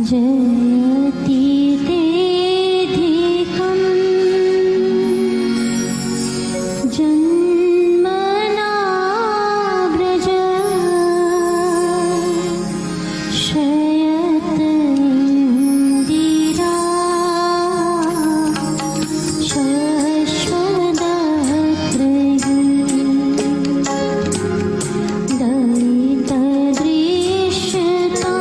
जयति तेऽधिकम् जन्मना व्रज शयत इन्दिरा शश्वदत्रयी दयितदृश्यता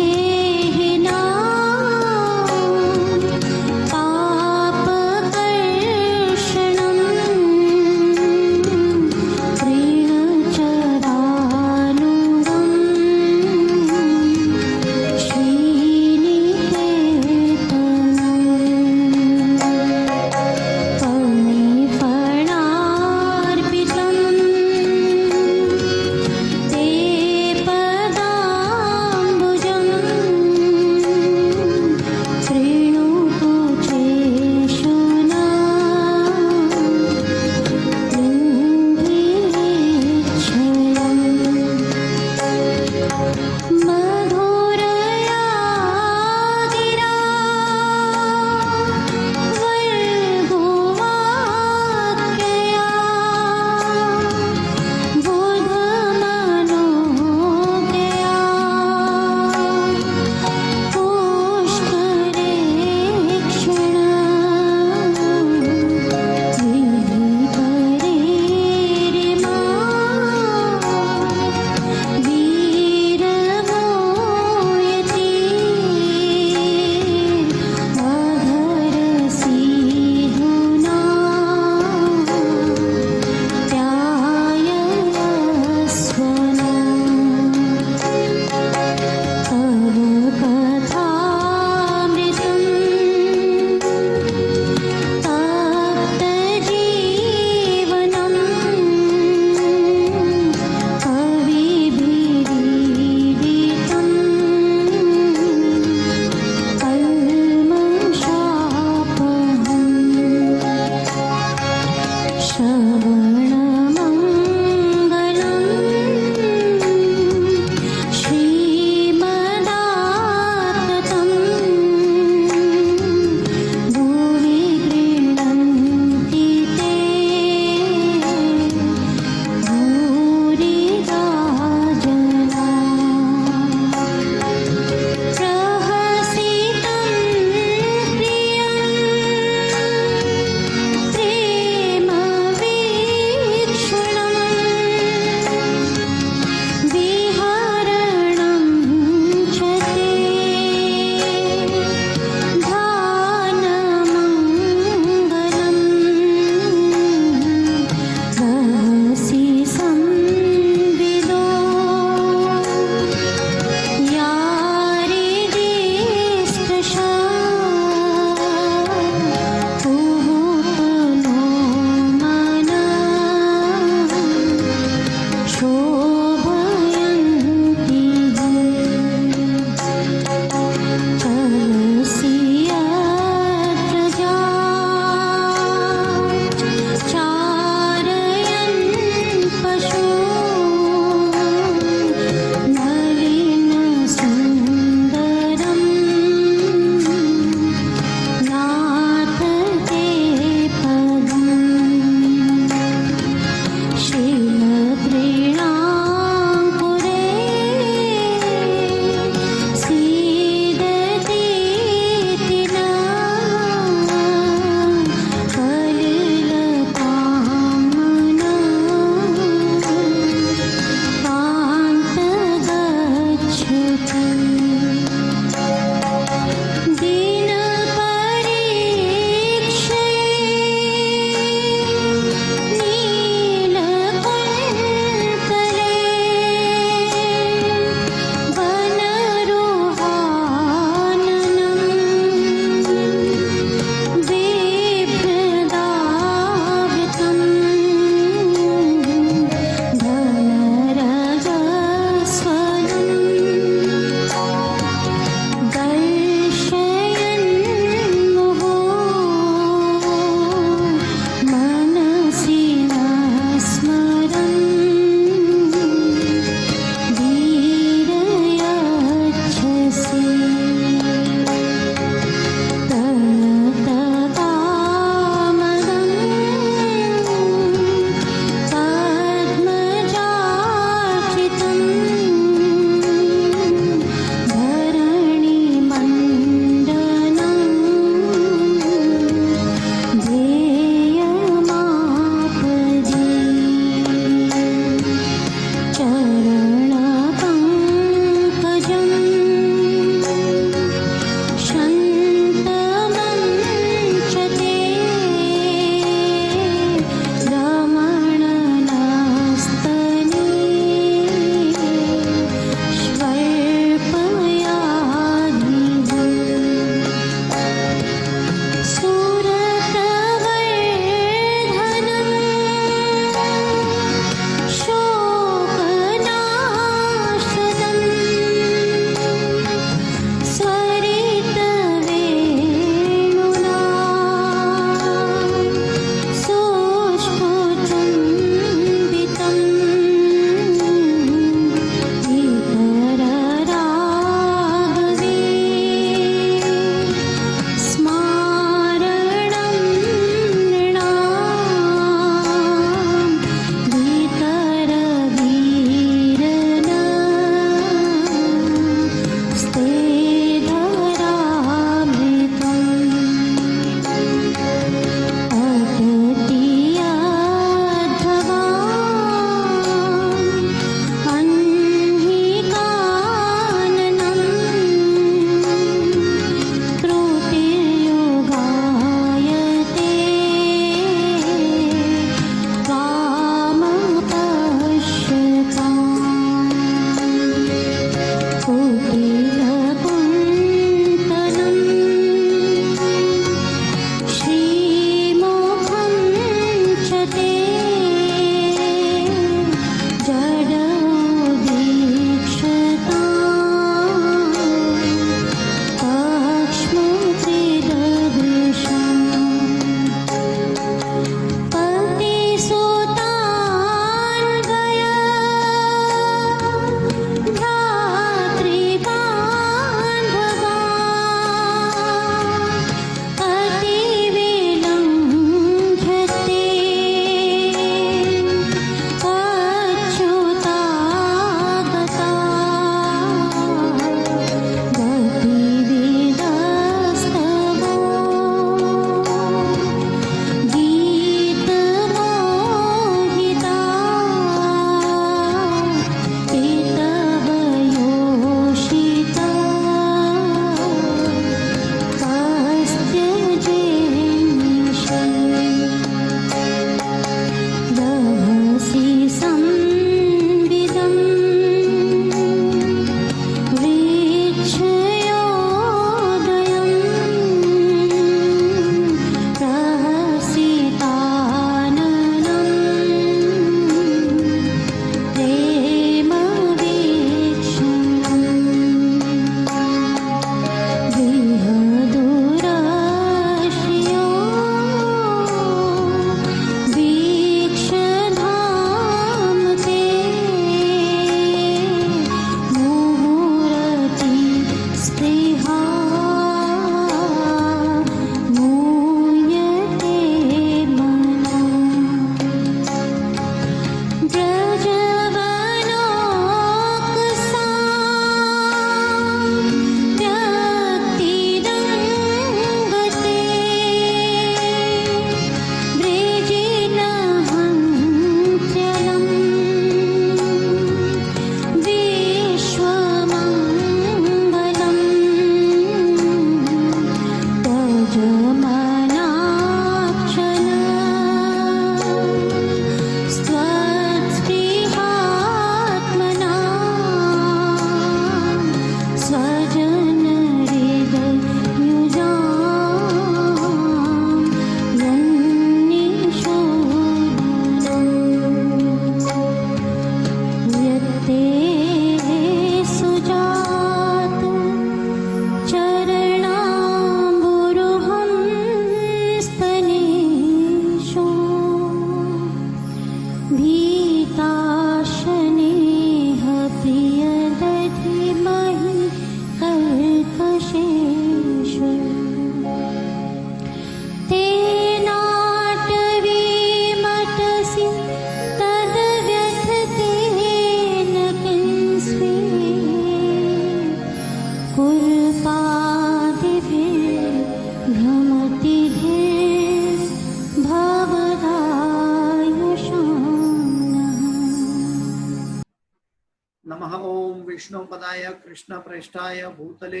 विष्णुपदाय कृष्णप्रेष्ठाय भूतले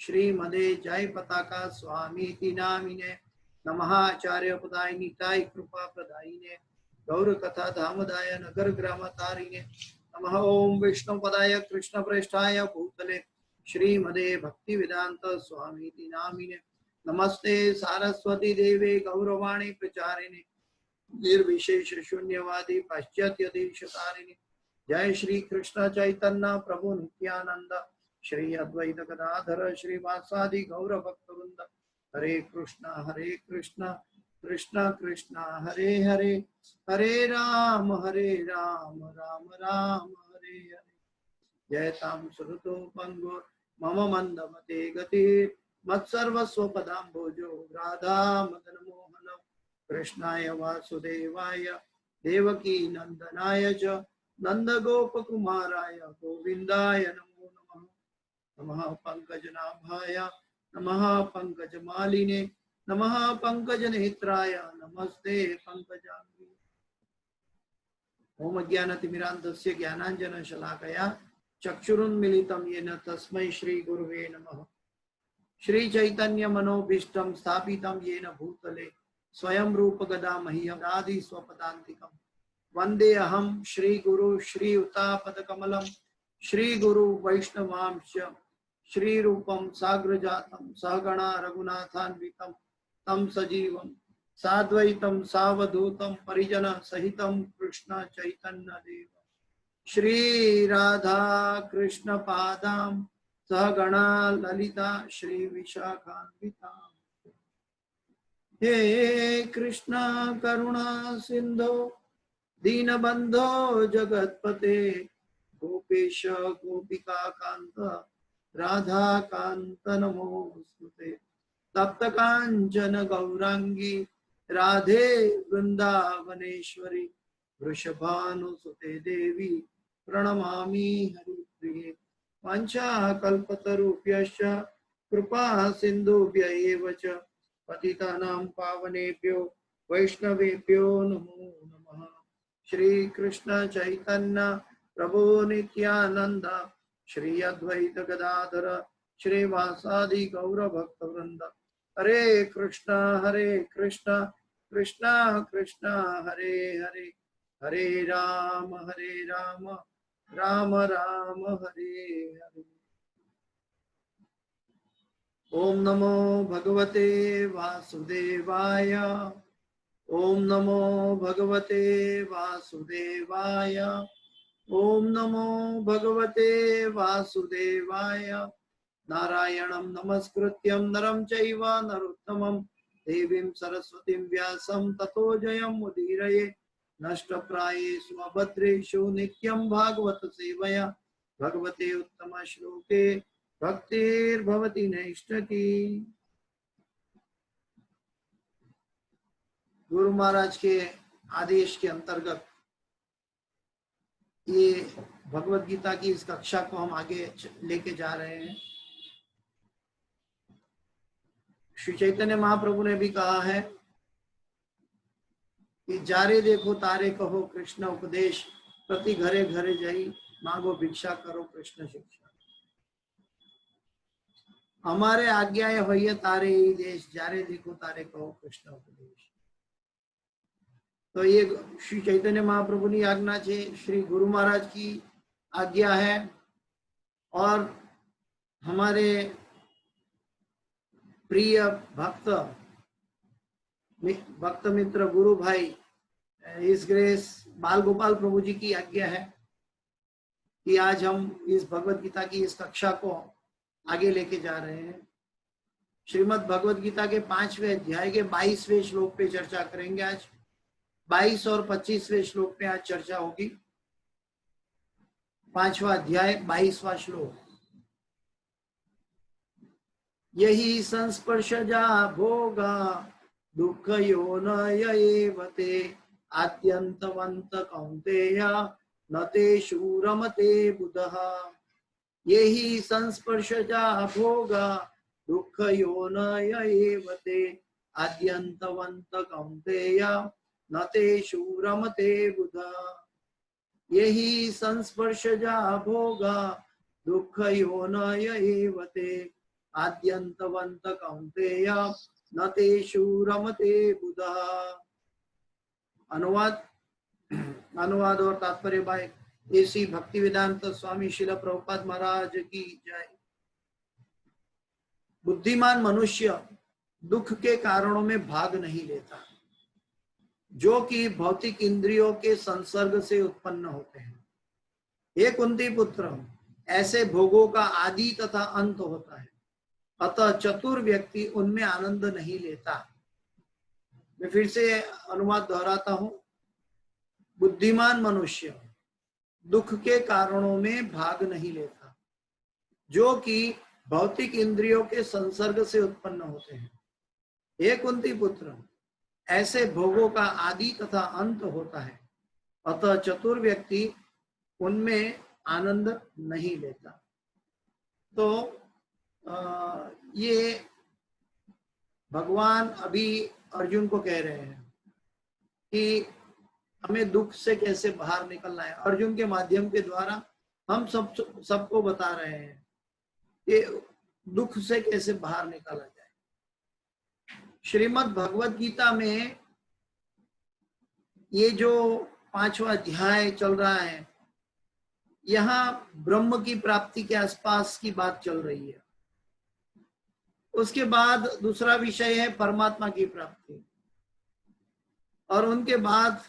श्रीमदे जय पताका स्वामी नामिने नमः। आचार्य पदाय निताय कृपा प्रदायिने गौर कथा धामदाय नगर ग्राम तारिणे नमः। ओम विष्णुपदाय कृष्णप्रेष्ठाय भूतले श्रीमदे भक्ति वेदांत स्वामी नामिने नमस्ते सारस्वती देवे गौरवाणी प्रचारिणे निर्विशेष शून्यवादी पाश्चात्य देशतारिणे जय श्री कृष्ण चैतन्य प्रभु नित्यानंद श्री अद्वैत गदाधर श्रीवासादि गौर भक्तवृंद हरे कृष्ण कृष्ण कृष्ण हरे हरे हरे राम राम राम हरे हरे जयतां सुरतो पंगो मम मंदमते गतिर् मत्सर्वस्व पदाम्भोजो राधा मदन मोहन कृष्णाय वासुदेवाय देवकी नंदनाय च नंद गोप कुमाराय गोविंदाय नमो नमः। नमः पंकजनाभाय नमः पंकजमालिने नमः पंकजनेत्राय नमस्ते पंकजांगी। ओम अज्ञानतिमिरान्धस्य ज्ञानाञ्जनशलाकया चक्षुरुन्मीलितं येन तस्मै श्री गुरुवे नमः। श्री चैतन्य मनोभीष्टं स्थापितं येन भूतले स्वयं रूप गदा मह्यदादि स्वपदान्तिकम् वंदे अहम श्री गुरु श्री उतापद कमलम श्री गुरु वैष्णवांश श्री रूपम साग्रजातम सहगणा रघुनाथान्वितम तम सजीवम साद्वैतम सावधूतम परिजन सहितम कृष्ण चैतन्य देव श्री राधा कृष्ण पादाम सहगणा ललिता श्री विशाखान्विता। हे कृष्ण करुणा सिंधु दीनबंधो जगतपते गोपेश गोपिका कांत राधा कांत नमोस्तुते तप्त कांचन गौरांगी राधे वृंदावनेश्वरी वृषभानुसुते देवी प्रणमामि हरिप्रिये वाञ्छाकल्पतरुभ्यश्च कृपा सिन्धुभ्य एव च पतितानां पावनेभ्यो वैष्णवेभ्यो नमो नमः। श्री कृष्ण चैतन्य प्रभु नित्यानंद श्री अद्वैत गदाधर श्रीवासादि गौर भक्तवृंद हरे कृष्ण कृष्ण कृष्ण हरे हरे हरे राम राम राम हरे हरे। ओम नमो भगवते वासुदेवाय ओम नमो भगवते वासुदेवाय ओम नमो भगवते वासुदेवाय नारायणं नमस्कृत्यं नरं चैव नरोत्तमं देवीं सरस्वतीं व्यासं ततो जयं मुदीरये नष्टप्रायेषु अभद्रेषु नित्यं भागवत सेवया भगवते उत्तम श्लोके भक्तिर्भवति नैष्ठकी। गुरु महाराज के आदेश के अंतर्गत ये भगवत गीता की इस कक्षा को हम आगे लेके जा रहे हैं। श्री चैतन्य महाप्रभु ने भी कहा है कि जारे देखो तारे कहो कृष्ण उपदेश प्रति घरे घरे जाई मांगो भिक्षा करो कृष्ण शिक्षा। हमारे आज्ञाएं होइए तारे ही देश जारे देखो तारे कहो कृष्ण उपदेश। तो ये श्री चैतन्य महाप्रभु की आज्ञा है, श्री गुरु महाराज की आज्ञा है और हमारे प्रिय भक्त मित्र गुरु भाई इस ग्रेस बाल गोपाल प्रभु जी की आज्ञा है कि आज हम इस भगवत गीता की इस कक्षा को आगे लेके जा रहे हैं। श्रीमद् भगवत गीता के 5वें अध्याय के 22वें श्लोक पे चर्चा करेंगे। आज 22 और 25वें श्लोक पे आज चर्चा होगी। 5वां अध्याय 22वां श्लोक। यही संस्पर्शजा भोगा दुख योनयेवते आद्यन्तवन्त कौन्तेय न तेषु रमते बुधः। यही संस्पर्शजा भोगा दुख योनयेवते आद्यन्तवन्त कौन्तेय न तेषु रमते बुधः। यही संस्पर्शजा भोगा दुःखयोनय एव ते आद्यन्तवन्त कौन्तेय न तेषु रमते बुधः। अनुवाद अनुवाद और तात्पर्य बाय एसी भक्तिवेदांत स्वामी शिल प्रभुपाद महाराज की जय। बुद्धिमान मनुष्य दुख के कारणों में भाग नहीं लेता, जो कि भौतिक इंद्रियों के संसर्ग से उत्पन्न होते हैं। हे कुंती पुत्र, ऐसे भोगों का आदि तथा अंत होता है, अतः चतुर व्यक्ति उनमें आनंद नहीं लेता। मैं फिर से अनुवाद दोहराता हूं। बुद्धिमान मनुष्य दुख के कारणों में भाग नहीं लेता, जो कि भौतिक इंद्रियों के संसर्ग से उत्पन्न होते हैं। हे कुंती पुत्र, ऐसे भोगों का आदि तथा अंत होता है, अतः चतुर व्यक्ति उनमें आनंद नहीं लेता। तो ये भगवान अभी अर्जुन को कह रहे हैं कि हमें दुख से कैसे बाहर निकलना है। अर्जुन के माध्यम के द्वारा हम सबको बता रहे हैं कि दुख से कैसे बाहर निकाला जाए। श्रीमद् भगवत गीता में ये जो 5वां अध्याय चल रहा है, यहाँ ब्रह्म की प्राप्ति के आसपास की बात चल रही है। उसके बाद दूसरा विषय है परमात्मा की प्राप्ति, और उनके बाद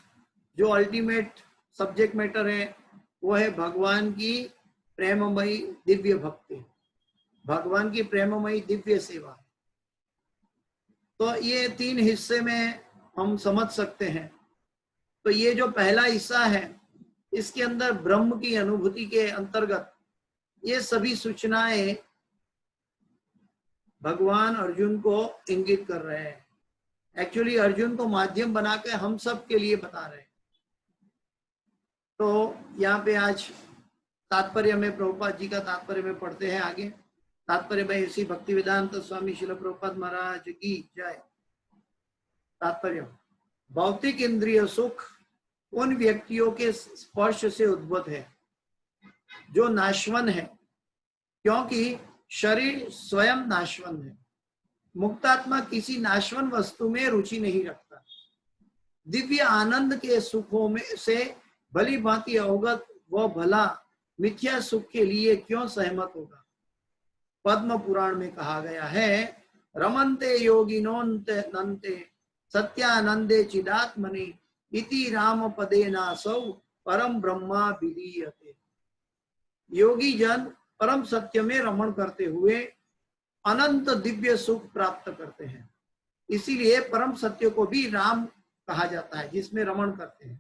जो अल्टीमेट सब्जेक्ट मैटर है वो है भगवान की प्रेममयी दिव्य भक्ति, भगवान की प्रेममयी दिव्य सेवा। तो ये 3 हिस्से में हम समझ सकते हैं। तो ये जो पहला हिस्सा है, इसके अंदर ब्रह्म की अनुभूति के अंतर्गत ये सभी सूचनाएं भगवान अर्जुन को इंगित कर रहे हैं। एक्चुअली अर्जुन को माध्यम बना के हम सब के लिए बता रहे हैं। तो यहाँ पे आज तात्पर्य में प्रभुपाद जी का तात्पर्य में पढ़ते हैं आगे। तात्पर्य में इसी भक्ति वेदांत स्वामी शिल प्रभुपाद महाराज की जय। तात्पर्य, भौतिक इंद्रिय सुख उन व्यक्तियों के स्पर्श से उद्भूत है जो नाशवन है, क्योंकि शरीर स्वयं नाशवन है। मुक्तात्मा किसी नाशवन वस्तु में रुचि नहीं रखता। दिव्य आनंद के सुखों में से भली भांति अवगत वह भला मिथ्या सुख के लिए क्यों सहमत होगा। पद्म पुराण में कहा गया है, रमन्ते योगिनोन्ते नन्ते सत्यानंदे चिदात्मनि इति राम पदेनासौ परम ब्रह्मा विलीयते। योगी जन परम सत्य में रमण करते हुए अनंत दिव्य सुख प्राप्त करते हैं। इसीलिए परम सत्य को भी राम कहा जाता है, जिसमें रमण करते हैं।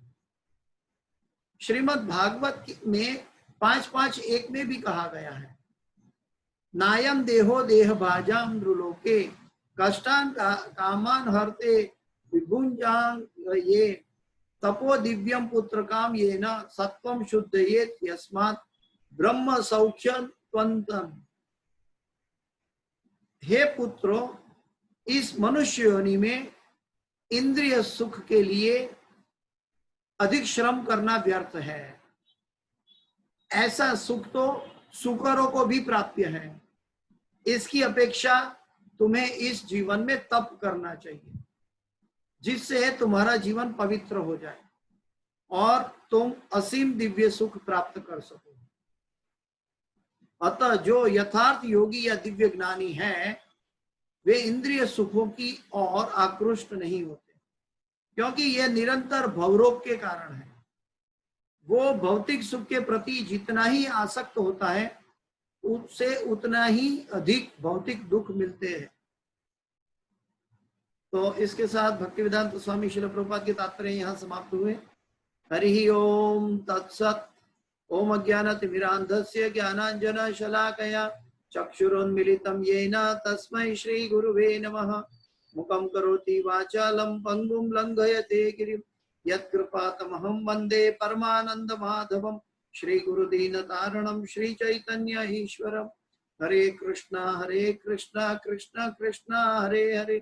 श्रीमद् भागवत में 5.5.1 में भी कहा गया है, नायम देहो देह भाजाम नृलोके कष्टान कामान हरते विभुंजांग ये तपो दिव्यम पुत्र काम ये न सत्वम शुद्ध ये यस्मात् ब्रह्म सौख्यम त्वंतम। हे पुत्रो, इस मनुष्य योनि में इंद्रिय सुख के लिए अधिक श्रम करना व्यर्थ है। ऐसा सुख तो सुकरों को भी प्राप्य है। इसकी अपेक्षा तुम्हें इस जीवन में तप करना चाहिए, जिससे तुम्हारा जीवन पवित्र हो जाए और तुम असीम दिव्य सुख प्राप्त कर सको। अतः जो यथार्थ योगी या दिव्य ज्ञानी है, वे इंद्रिय सुखों की ओर आकृष्ट नहीं होते, क्योंकि यह निरंतर भवरोग के कारण है। वो भौतिक सुख के प्रति जितना ही आसक्त होता है, उससे उतना ही अधिक भौतिक दुख मिलते हैं। तो इसके साथ भक्ति वेदांत स्वामी शिल प्रभुपाद के तात्पर्य यहाँ समाप्त हुए। हरि ओम तत्सत। ओम अज्ञानतिमिरान्धस्य ज्ञानाञ्जन शलाकया चक्षुरुन्मीलितं येन तस्मै श्री गुरुवे नमः। मुखं करोति वाचालं पंगुं लंघयते गिरिं यत्कृपातमहं वन्दे परमानंद माधवं। श्री गुरुदीनतारणं श्री चैतन्य ईश्वरं। हरे कृष्णा कृष्णा कृष्णा हरे हरे,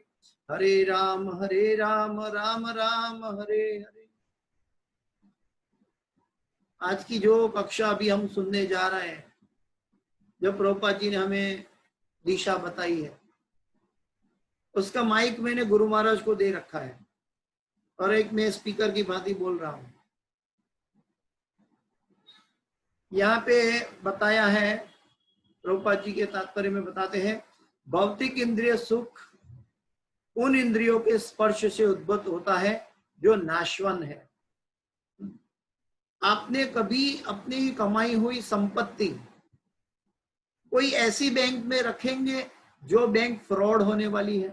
हरे राम राम राम हरे हरे। आज की जो कक्षा अभी हम सुनने जा रहे हैं, जो प्रभुपाद जी ने हमें दिशा बताई है, उसका माइक मैंने गुरु महाराज को दे रखा है और एक मैं स्पीकर की भांति बोल रहा हूं। यहाँ पे बताया है, प्रभुपाद जी के तात्पर्य में बताते हैं, भौतिक इंद्रिय सुख उन इंद्रियों के स्पर्श से उद्भूत होता है जो नाशवान है। आपने कभी अपनी कमाई हुई संपत्ति कोई ऐसी बैंक में रखेंगे जो बैंक फ्रॉड होने वाली है?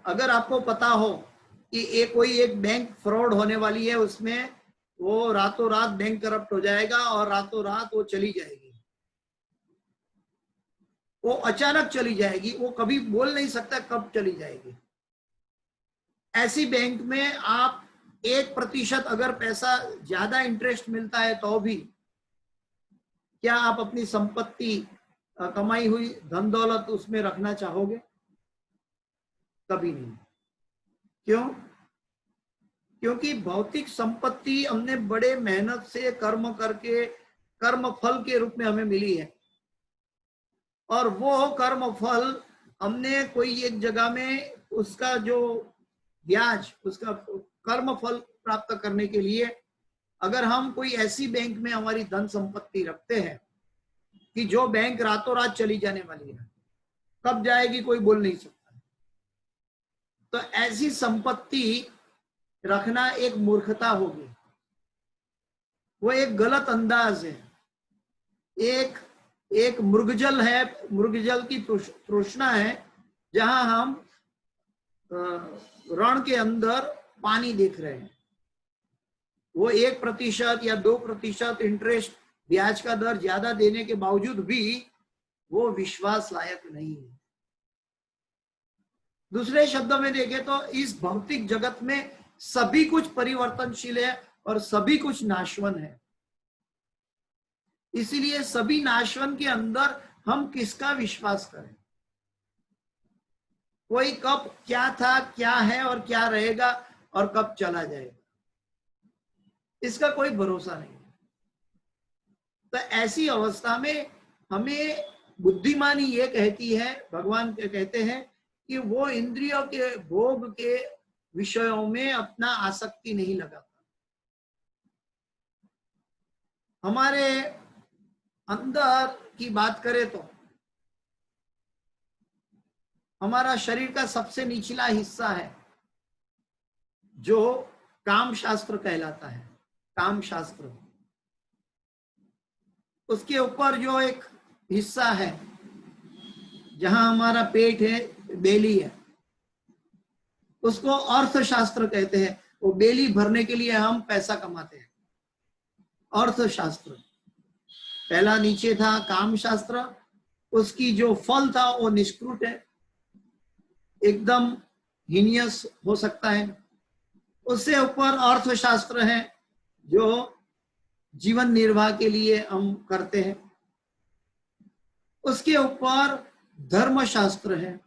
अगर आपको पता हो कि कोई एक बैंक फ्रॉड होने वाली है, उसमें वो रातों रात बैंक करप्ट हो जाएगा और रातों रात वो चली जाएगी, वो अचानक चली जाएगी, वो कभी बोल नहीं सकता कब चली जाएगी। ऐसी बैंक में आप 1% अगर पैसा ज्यादा इंटरेस्ट मिलता है तो भी क्या आप अपनी संपत्ति, कमाई हुई धन दौलत उसमें रखना चाहोगे? कभी नहीं। क्यों? क्योंकि भौतिक संपत्ति हमने बड़े मेहनत से कर्म करके कर्म फल के रूप में हमें मिली है, और वो कर्म फल हमने कोई एक जगह में उसका जो ब्याज, उसका कर्म फल प्राप्त करने के लिए अगर हम कोई ऐसी बैंक में हमारी धन संपत्ति रखते हैं कि जो बैंक रातों रात चली जाने वाली है, कब जाएगी कोई बोल नहीं सकता, तो ऐसी संपत्ति रखना एक मूर्खता होगी, वो एक गलत अंदाज है, एक मृगजल है, मृगजल की तृष्णा है, जहां हम रण के अंदर पानी देख रहे हैं। वो 1% या 2% इंटरेस्ट ब्याज का दर ज्यादा देने के बावजूद भी वो विश्वास लायक नहीं है। दूसरे शब्दों में देखें तो इस भौतिक जगत में सभी कुछ परिवर्तनशील है और सभी कुछ नाशवान है। इसीलिए सभी नाशवान के अंदर हम किसका विश्वास करें? कोई कब क्या था, क्या है और क्या रहेगा और कब चला जाएगा, इसका कोई भरोसा नहीं। तो ऐसी अवस्था में हमें बुद्धिमानी ये कहती है, भगवान कहते हैं कि वो इंद्रियों के भोग के विषयों में अपना आसक्ति नहीं लगाता। हमारे अंदर की बात करें तो हमारा शरीर का सबसे निचला हिस्सा है जो काम शास्त्र कहलाता है। काम शास्त्र, उसके ऊपर जो एक हिस्सा है जहां हमारा पेट है, बेली है, उसको अर्थशास्त्र कहते हैं। वो बेली भरने के लिए हम पैसा कमाते हैं, अर्थशास्त्र। पहला नीचे था काम शास्त्र, उसकी जो फल था वो निष्कृत है, एकदम हीनियस हो सकता है। उससे ऊपर अर्थशास्त्र है जो जीवन निर्वाह के लिए हम करते हैं। उसके ऊपर धर्मशास्त्र है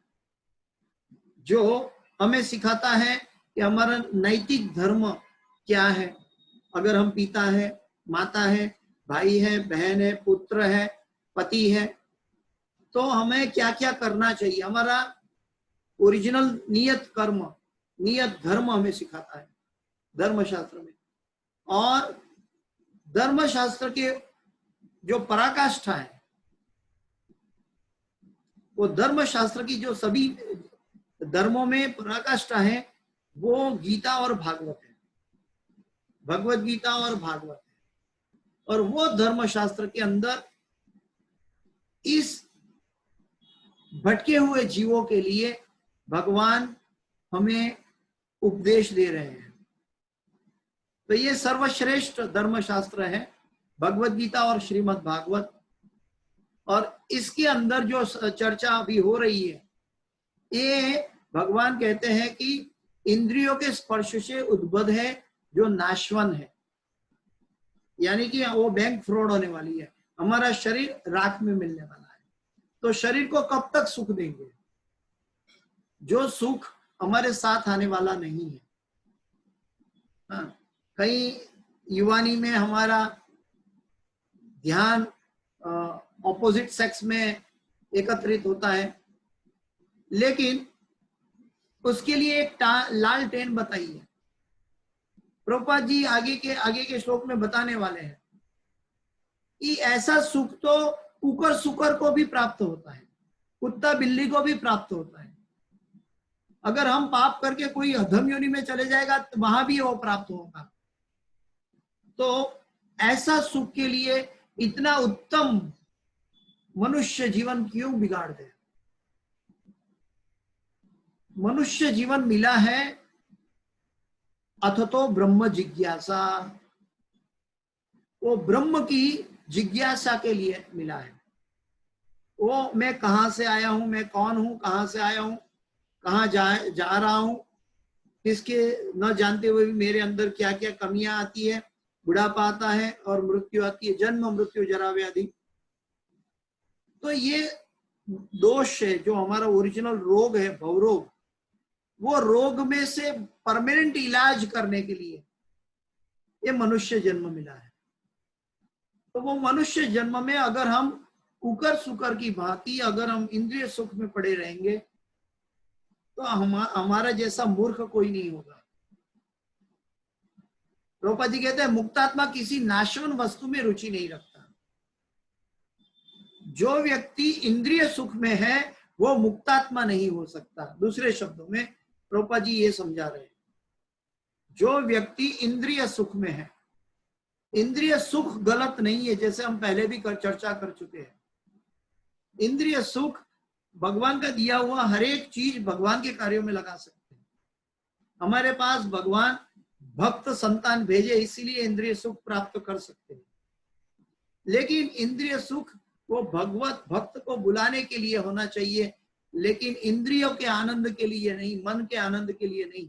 जो हमें सिखाता है कि हमारा नैतिक धर्म क्या है। अगर हम पिता है, माता है, भाई है, बहन है, पुत्र है, पति है, तो हमें क्या क्या करना चाहिए। हमारा ओरिजिनल नियत कर्म, नियत धर्म हमें सिखाता है धर्मशास्त्र में। और धर्मशास्त्र के जो पराकाष्ठा है, वो धर्मशास्त्र की जो सभी धर्मों में पराकाष्ठा है वो गीता और भागवत है, भगवत गीता और भागवत है। और वो धर्मशास्त्र के अंदर इस भटके हुए जीवों के लिए भगवान हमें उपदेश दे रहे हैं। तो ये सर्वश्रेष्ठ धर्मशास्त्र है भगवत गीता और श्रीमद् भागवत। और इसके अंदर जो चर्चा अभी हो रही है, ये भगवान कहते हैं कि इंद्रियों के स्पर्श से उद्भव है जो नाशवान है, यानी कि वो बैंक फ्रॉड होने वाली है। हमारा शरीर राख में मिलने वाला है। तो शरीर को कब तक सुख देंगे? जो सुख हमारे साथ आने वाला नहीं है। हाँ, कहीं युवानी में हमारा ध्यान ऑपोजिट सेक्स में एकत्रित होता है, लेकिन उसके लिए एक लाल टेन बताई है। प्रभुपाद जी आगे के श्लोक में बताने वाले हैं कि ऐसा सुख तो कुकर सुकर को भी प्राप्त होता है, कुत्ता बिल्ली को भी प्राप्त होता है। अगर हम पाप करके कोई अधम योनि में चले जाएगा तो वहां भी वो प्राप्त होगा। तो ऐसा सुख के लिए इतना उत्तम मनुष्य जीवन क्यों बिगाड़ दे? मनुष्य जीवन मिला है अथतो ब्रह्म जिज्ञासा, वो ब्रह्म की जिज्ञासा के लिए मिला है। वो मैं कहां से आया हूं, मैं कौन हूं, कहां से आया हूं, कहां जा रहा हूं, किसके न जानते हुए भी मेरे अंदर क्या क्या कमियां आती है, बुढ़ापा आता है और मृत्यु आती है, जन्म मृत्यु जरा व्याधि। तो ये दोष है जो हमारा ओरिजिनल रोग है, भवरोग, वो रोग में से परमानेंट इलाज करने के लिए ये मनुष्य जन्म मिला है। तो वो मनुष्य जन्म में अगर हम कुकर सुकर की भांति अगर हम इंद्रिय सुख में पड़े रहेंगे तो हमारा जैसा मूर्ख कोई नहीं होगा। प्रभुपाद जी कहते हैं मुक्तात्मा किसी नाशवन वस्तु में रुचि नहीं रखता। जो व्यक्ति इंद्रिय सुख में है वो मुक्तात्मा नहीं हो सकता। दूसरे शब्दों में प्रभुपाद जी ये समझा रहे हैं, जो व्यक्ति इंद्रिय सुख में है, इंद्रिय सुख गलत नहीं है, जैसे हम पहले भी चर्चा कर चुके हैं। इंद्रिय सुख भगवान का दिया हुआ हर एक चीज भगवान के कार्यों में लगा सकते हैं। हमारे पास भगवान भक्त संतान भेजे इसीलिए इंद्रिय सुख प्राप्त कर सकते हैं, लेकिन इंद्रिय सुख वो भगवत भक्त को बुलाने के लिए होना चाहिए, लेकिन इंद्रियों के आनंद के लिए नहीं, मन के आनंद के लिए नहीं।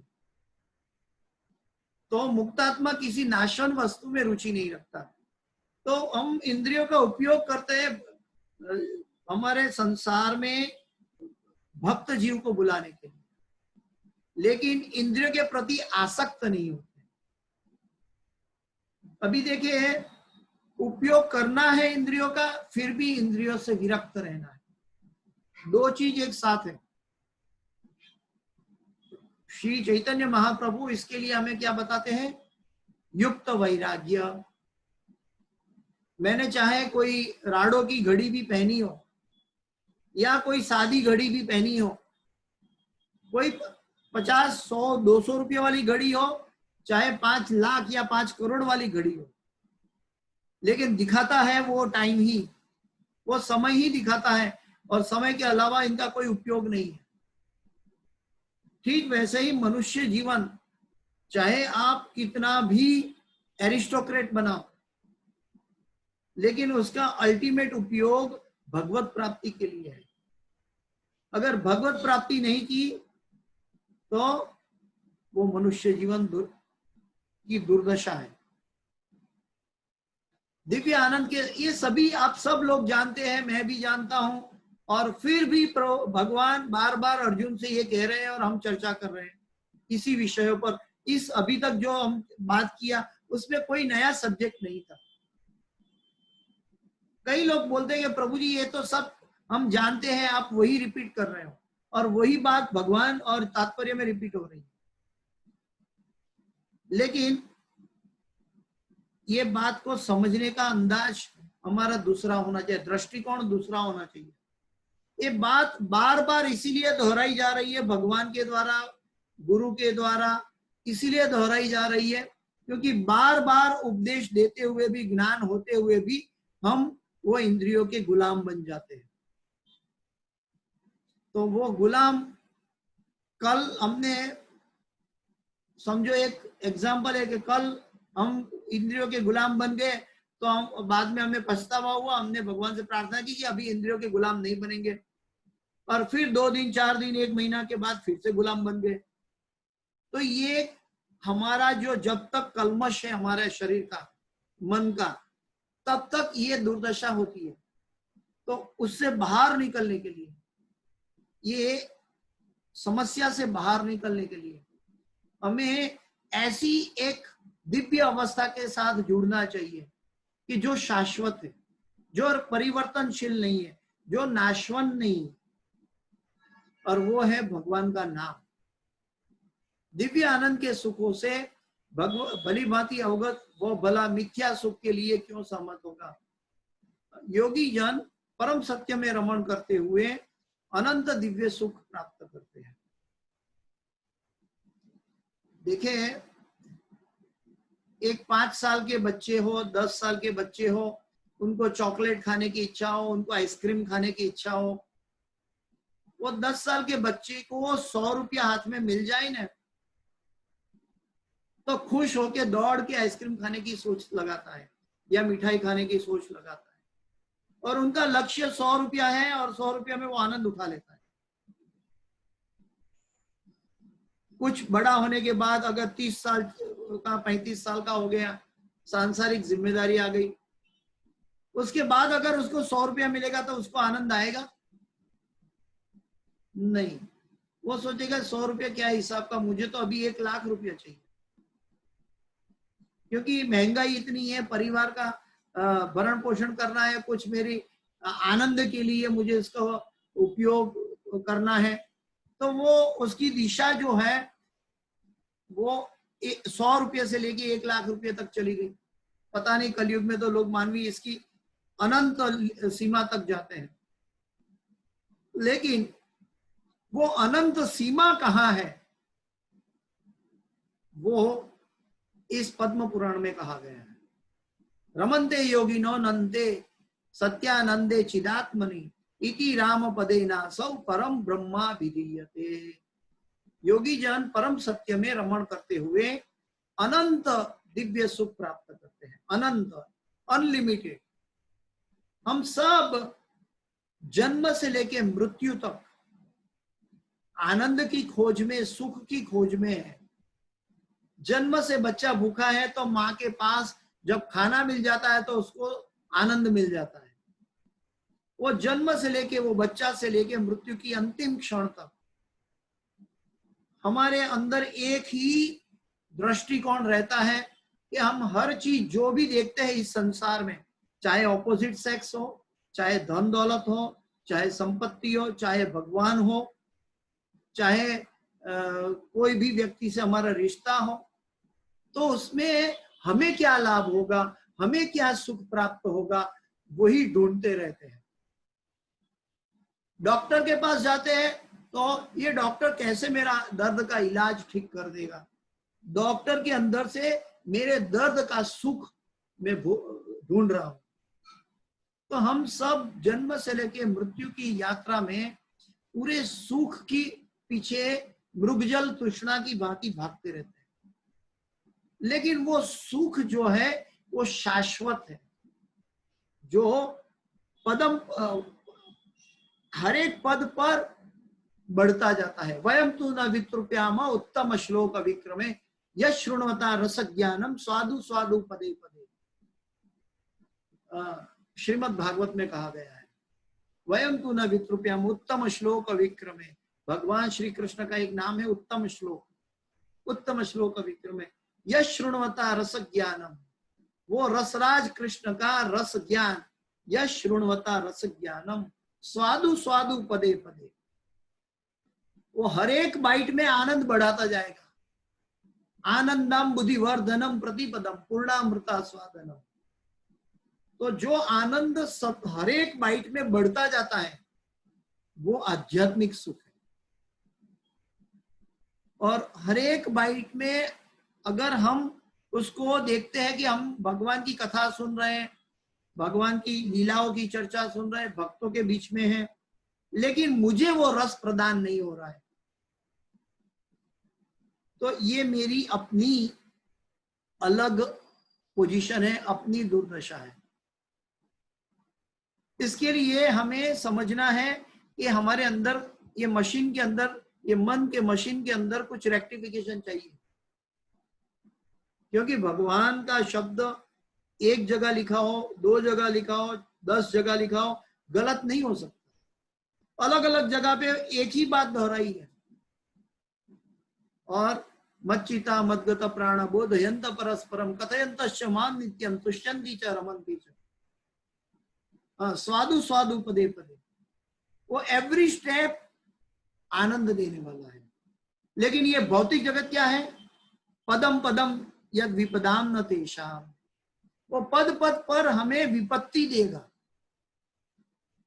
तो मुक्तात्मा किसी नाशवन वस्तु में रुचि नहीं रखता। तो हम इंद्रियों का उपयोग करते हैं हमारे संसार में भक्त जीव को बुलाने के लिए, लेकिन इंद्रियों के प्रति आसक्त नहीं होते। अभी देखिए, उपयोग करना है इंद्रियों का, फिर भी इंद्रियों से विरक्त रहना है। दो चीज एक साथ है। श्री चैतन्य महाप्रभु इसके लिए हमें क्या बताते हैं? युक्त वैराग्य। मैंने चाहे कोई राडो की घड़ी भी पहनी हो या कोई सादी घड़ी भी पहनी हो, कोई 50, 100, 200 रुपये वाली घड़ी हो, चाहे 5 लाख या 5 करोड़ वाली घड़ी हो, लेकिन दिखाता है वो टाइम ही, वो समय ही दिखाता है और समय के अलावा इनका कोई उपयोग नहीं है। ठीक वैसे ही मनुष्य जीवन, चाहे आप कितना भी एरिस्टोक्रेट बनाओ, लेकिन उसका अल्टीमेट उपयोग भगवत प्राप्ति के लिए है। अगर भगवत प्राप्ति नहीं की तो वो मनुष्य जीवन की दुर्दशा है। दिव्य आनंद के ये सभी आप सब लोग जानते हैं, मैं भी जानता हूं, और फिर भी भगवान बार बार अर्जुन से ये कह रहे हैं और हम चर्चा कर रहे हैं इसी विषयों पर। इस अभी तक जो हम बात किया उसमें कोई नया सब्जेक्ट नहीं था। कई लोग बोलते हैं कि प्रभु जी ये तो सब हम जानते हैं, आप वही रिपीट कर रहे हो, और वही बात भगवान और तात्पर्य में रिपीट हो रही है। लेकिन ये बात को समझने का अंदाज हमारा दूसरा होना चाहिए, दृष्टिकोण दूसरा होना चाहिए। ये बात बार बार इसीलिए दोहराई जा रही है भगवान के द्वारा, गुरु के द्वारा, इसीलिए दोहराई जा रही है क्योंकि बार बार उपदेश देते हुए भी, ज्ञान होते हुए भी हम वो इंद्रियों के गुलाम बन जाते हैं। तो वो गुलाम, कल हमने समझो एक एग्जाम्पल है कि कल हम इंद्रियों के गुलाम बन गए तो हम बाद में हमें पछतावा हुआ, हमने भगवान से प्रार्थना की कि अभी इंद्रियों के गुलाम नहीं बनेंगे, और फिर 2 दिन 4 दिन 1 महीना के बाद फिर से गुलाम बन गए। तो ये हमारा जो जब तक कल्मश है हमारे शरीर का, मन का, तब तक ये दुर्दशा होती है। तो उससे बाहर निकलने के लिए, ये समस्या से बाहर निकलने के लिए हमें ऐसी एक दिव्य अवस्था के साथ जुड़ना चाहिए कि जो शाश्वत है, जो परिवर्तनशील नहीं है, जो नाशवन नहीं, और वो है भगवान का नाम। दिव्य आनंद के सुखों से भली भांति अवगत वो भला मिथ्या सुख के लिए क्यों सहमत होगा। योगी जन परम सत्य में रमण करते हुए अनंत दिव्य सुख प्राप्त करते हैं। देखें, एक 5 साल के बच्चे हो, 10 साल के बच्चे हो, उनको चॉकलेट खाने की इच्छा हो, उनको आइसक्रीम खाने की इच्छा हो, वो 10 साल के बच्चे को 100 रुपया हाथ में मिल जाए ना, तो खुश होके दौड़ के आइसक्रीम खाने की सोच लगाता है या मिठाई खाने की सोच लगाता है, और उनका लक्ष्य 100 रुपया है और 100 रुपया में वो आनंद उठा लेता है। कुछ बड़ा होने के बाद अगर 30 साल का 35 साल का हो गया, सांसारिक जिम्मेदारी आ गई, उसके बाद अगर उसको 100 रुपया मिलेगा तो उसको आनंद आएगा? नहीं, वो सोचेगा 100 रुपया क्या हिसाब का, मुझे तो अभी 1 लाख रुपया चाहिए, क्योंकि महंगाई इतनी है, परिवार का भरण पोषण करना है, कुछ मेरी आनंद के लिए मुझे इसका उपयोग करना है। तो वो उसकी दिशा जो है वो 100 रुपये से लेके 1 लाख रुपये तक चली गई। पता नहीं कलयुग में तो लोग मानवी इसकी अनंत सीमा तक जाते हैं, लेकिन वो अनंत सीमा कहाँ है, वो इस पद्म पुराण में कहा गया है। रमन्ते योगिनो नन्ते सत्यानंदे चिदात्मनि इति राम पदेना सौ परम ब्रह्मा विधीयते। योगी जन परम सत्य में रमण करते हुए अनंत दिव्य सुख प्राप्त करते हैं, अनंत, अनलिमिटेड। हम सब जन्म से लेके मृत्यु तक आनंद की खोज में, सुख की खोज में है। जन्म से बच्चा भूखा है तो माँ के पास जब खाना मिल जाता है तो उसको आनंद मिल जाता है। वो जन्म से लेके, वो बच्चा से लेके मृत्यु की अंतिम क्षण तक हमारे अंदर एक ही दृष्टिकोण रहता है कि हम हर चीज जो भी देखते हैं इस संसार में, चाहे ऑपोजिट सेक्स हो, चाहे धन दौलत हो, चाहे संपत्ति हो, चाहे भगवान हो, चाहे कोई भी व्यक्ति से हमारा रिश्ता हो, तो उसमें हमें क्या लाभ होगा, हमें क्या सुख प्राप्त होगा, वही ढूंढते रहते हैं। डॉक्टर के पास जाते हैं तो ये डॉक्टर कैसे मेरा दर्द का इलाज ठीक कर देगा, डॉक्टर के अंदर से मेरे दर्द का सुख मैं ढूंढ रहा हूं। तो हम सब जन्म से लेके मृत्यु की यात्रा में पूरे सुख की पीछे मृगजल तृष्णा की भांति भागते रहते हैं, लेकिन वो सुख जो है वो शाश्वत है, जो पदम हर एक पद पर बढ़ता जाता है। वयम तु न वित्रुप्याम उत्तम श्लोक विक्रमे यश शृण्वता रस ज्ञानम स्वादु स्वादु पदे पदे। श्रीमद् भागवत में कहा गया है, वयम तु न वित्रुप्याम, उत्तम श्लोक विक्रमे। भगवान श्री कृष्ण का एक नाम है उत्तम श्लोक, उत्तम श्लोक विक्रमे यश शृण्वता रस ज्ञानम, वो रसराज कृष्ण का रस ज्ञान, यश शृण्वता रस ज्ञानम स्वादु स्वादु पदे पदे, वो हर एक बाइट में आनंद बढ़ाता जाएगा। आनंदम बुद्धिवर्धनम प्रतिपदम पूर्णामृता स्वादनम। तो जो आनंद सब हर एक बाइट में बढ़ता जाता है वो आध्यात्मिक सुख है। और हर एक बाइट में अगर हम उसको देखते हैं कि हम भगवान की कथा सुन रहे हैं, भगवान की लीलाओं की चर्चा सुन रहे हैं, भक्तों के बीच में है, लेकिन मुझे वो रस प्रदान नहीं हो रहा है, तो ये मेरी अपनी अलग पोजीशन है, अपनी दुर्दशा है। इसके लिए हमें समझना है कि हमारे अंदर, ये मशीन के अंदर, ये मन के मशीन के अंदर कुछ रेक्टिफिकेशन चाहिए, क्योंकि भगवान का शब्द एक जगह लिखा हो, 2 जगह लिखा हो, 10 जगह लिखा हो, गलत नहीं हो सकता। अलग अलग जगह पे एक ही बात दोहराई है। और मच्चिता मद्गत प्राण बोधयंत परस्परम कथयंत माम नित्यम तुष्यन्ति च रमन्ति च। स्वादु स्वादु पदे पदे, वो एवरी स्टेप आनंद देने वाला है। लेकिन ये भौतिक जगत क्या है? पदम पदम यद विपदाम न तेषाम, वो पद पद पर हमें विपत्ति देगा,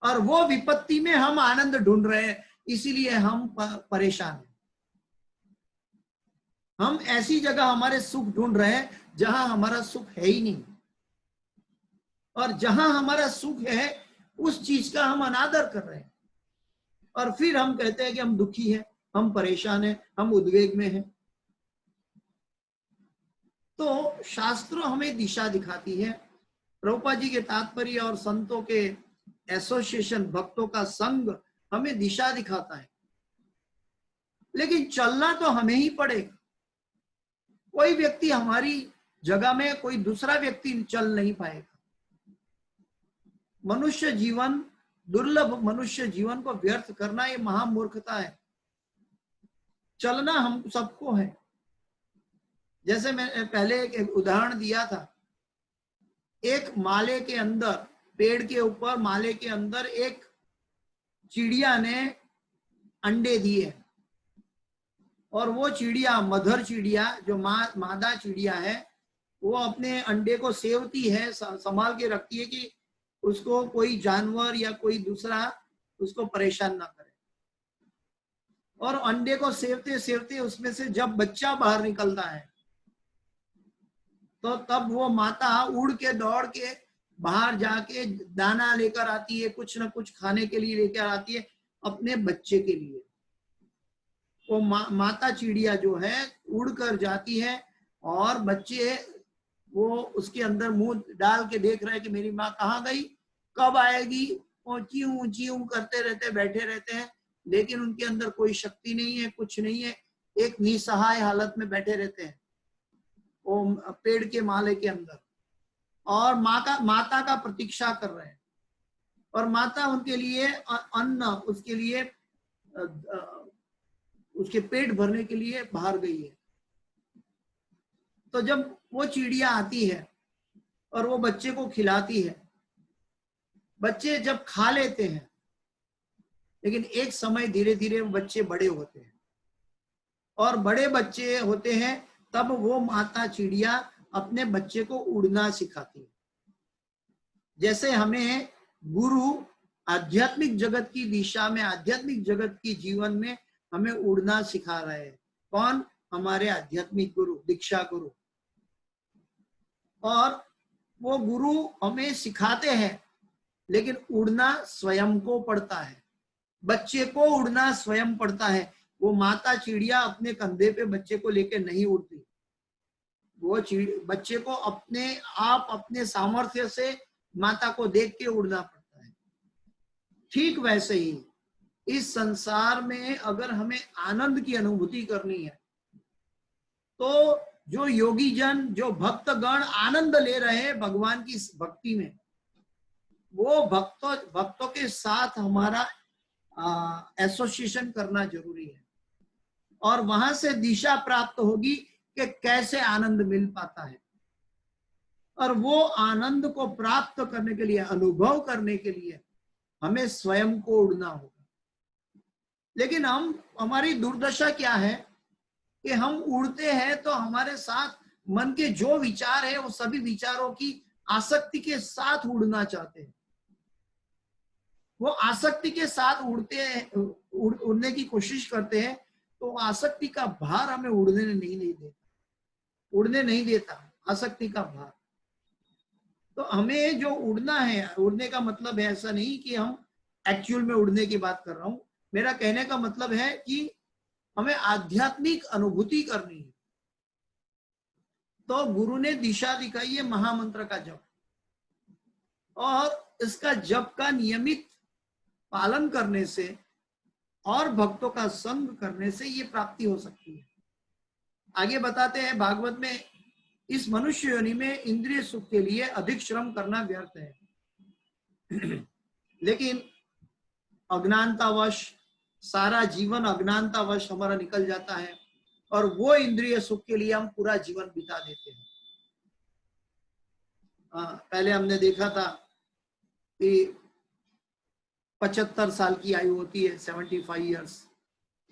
और वो विपत्ति में हम आनंद ढूंढ रहे हैं, इसीलिए हम परेशान हैं। हम ऐसी जगह हमारे सुख ढूंढ रहे हैं जहां हमारा सुख है ही नहीं, और जहां हमारा सुख है उस चीज का हम अनादर कर रहे हैं, और फिर हम कहते हैं कि हम दुखी हैं, हम परेशान हैं, हम उद्वेग में हैं। तो शास्त्र हमें दिशा दिखाती है, प्रभुपाद जी के तात्पर्य और संतों के एसोसिएशन, भक्तों का संग हमें दिशा दिखाता है, लेकिन चलना तो हमें ही पड़ेगा। कोई व्यक्ति हमारी जगह में कोई दूसरा व्यक्ति चल नहीं पाएगा। मनुष्य जीवन, दुर्लभ मनुष्य जीवन को व्यर्थ करना ये महामूर्खता है। चलना हम सबको है। जैसे मैंने पहले एक उदाहरण दिया था, एक माले के अंदर, पेड़ के ऊपर माले के अंदर एक चिड़िया ने अंडे दिए, और वो चिड़िया, मदर चिड़िया जो मादा चिड़िया है, वो अपने अंडे को सेवती है, संभाल के रखती है कि उसको कोई जानवर या कोई दूसरा उसको परेशान ना करे। और अंडे को सेवते सेवते उसमें से जब बच्चा बाहर निकलता है, तो तब वो माता उड़ के दौड़ के बाहर जाके दाना लेकर आती है, कुछ ना कुछ खाने के लिए लेकर आती है अपने बच्चे के लिए। वो माता चिड़िया जो है उड़कर जाती है, और बच्चे वो उसके अंदर मुंह डाल के देख रहे हैं कि मेरी माँ कहाँ गई, कब आएगी। वो च्यूं च्यूं करते रहते, बैठे रहते हैं, लेकिन उनके अंदर कोई शक्ति नहीं है, कुछ नहीं है, एक निसहाय हालत में बैठे रहते हैं वो पेड़ के माले के अंदर, और माता का प्रतीक्षा कर रहे हैं, और माता उनके लिए अन्न, उसके लिए उसके पेट भरने के लिए बाहर गई है। तो जब वो चिड़िया आती है और वो बच्चे को खिलाती है, बच्चे जब खा लेते हैं, लेकिन एक समय धीरे धीरे बच्चे बड़े होते हैं, और बड़े बच्चे होते हैं तब वो माता चिड़िया अपने बच्चे को उड़ना सिखाती है। जैसे हमें गुरु आध्यात्मिक जगत की दिशा में, आध्यात्मिक जगत की जीवन में हमें उड़ना सिखा रहे हैं। कौन? हमारे आध्यात्मिक गुरु, दीक्षा गुरु। और वो गुरु हमें सिखाते हैं, लेकिन उड़ना स्वयं को पड़ता है, बच्चे को उड़ना स्वयं पड़ता है। वो माता चिड़िया अपने कंधे पे बच्चे को लेके नहीं उड़ती, वो बच्चे को अपने आप, अपने सामर्थ्य से माता को देख के उड़ना पड़ता है। ठीक वैसे ही इस संसार में अगर हमें आनंद की अनुभूति करनी है, तो जो योगी जन, जो भक्तगण आनंद ले रहे हैं भगवान की भक्ति में, वो भक्तों के साथ हमारा एसोसिएशन करना जरूरी है, और वहां से दिशा प्राप्त होगी कि कैसे आनंद मिल पाता है। और वो आनंद को प्राप्त करने के लिए, अनुभव करने के लिए हमें स्वयं को उड़ना होगा। लेकिन हमारी दुर्दशा क्या है कि हम उड़ते हैं तो हमारे साथ मन के जो विचार है वो सभी विचारों की आसक्ति के साथ उड़ना चाहते हैं। वो आसक्ति के साथ उड़ने की कोशिश करते हैं, तो आसक्ति का भार हमें उड़ने नहीं देता आसक्ति का भार। तो हमें जो उड़ना है, उड़ने का मतलब है ऐसा नहीं कि हम एक्चुअल में उड़ने की बात कर रहा हूं, मेरा कहने का मतलब है कि हमें आध्यात्मिक अनुभूति करनी है। तो गुरु ने दिशा दिखाई है महामंत्र का जप, और इसका जप का नियमित पालन करने से और भक्तों का संग करने से ये प्राप्ति हो सकती है। आगे बताते हैं भागवत में, इस मनुष्य योनि में इंद्रिय सुख के लिए अधिक श्रम करना व्यर्थ है। लेकिन अज्ञानतावश, सारा जीवन अज्ञानतावश हमारा निकल जाता है, और वो इंद्रिय सुख के लिए हम पूरा जीवन बिता देते हैं। पहले हमने देखा था कि 75 साल की आयु होती है, 75 ईयर्स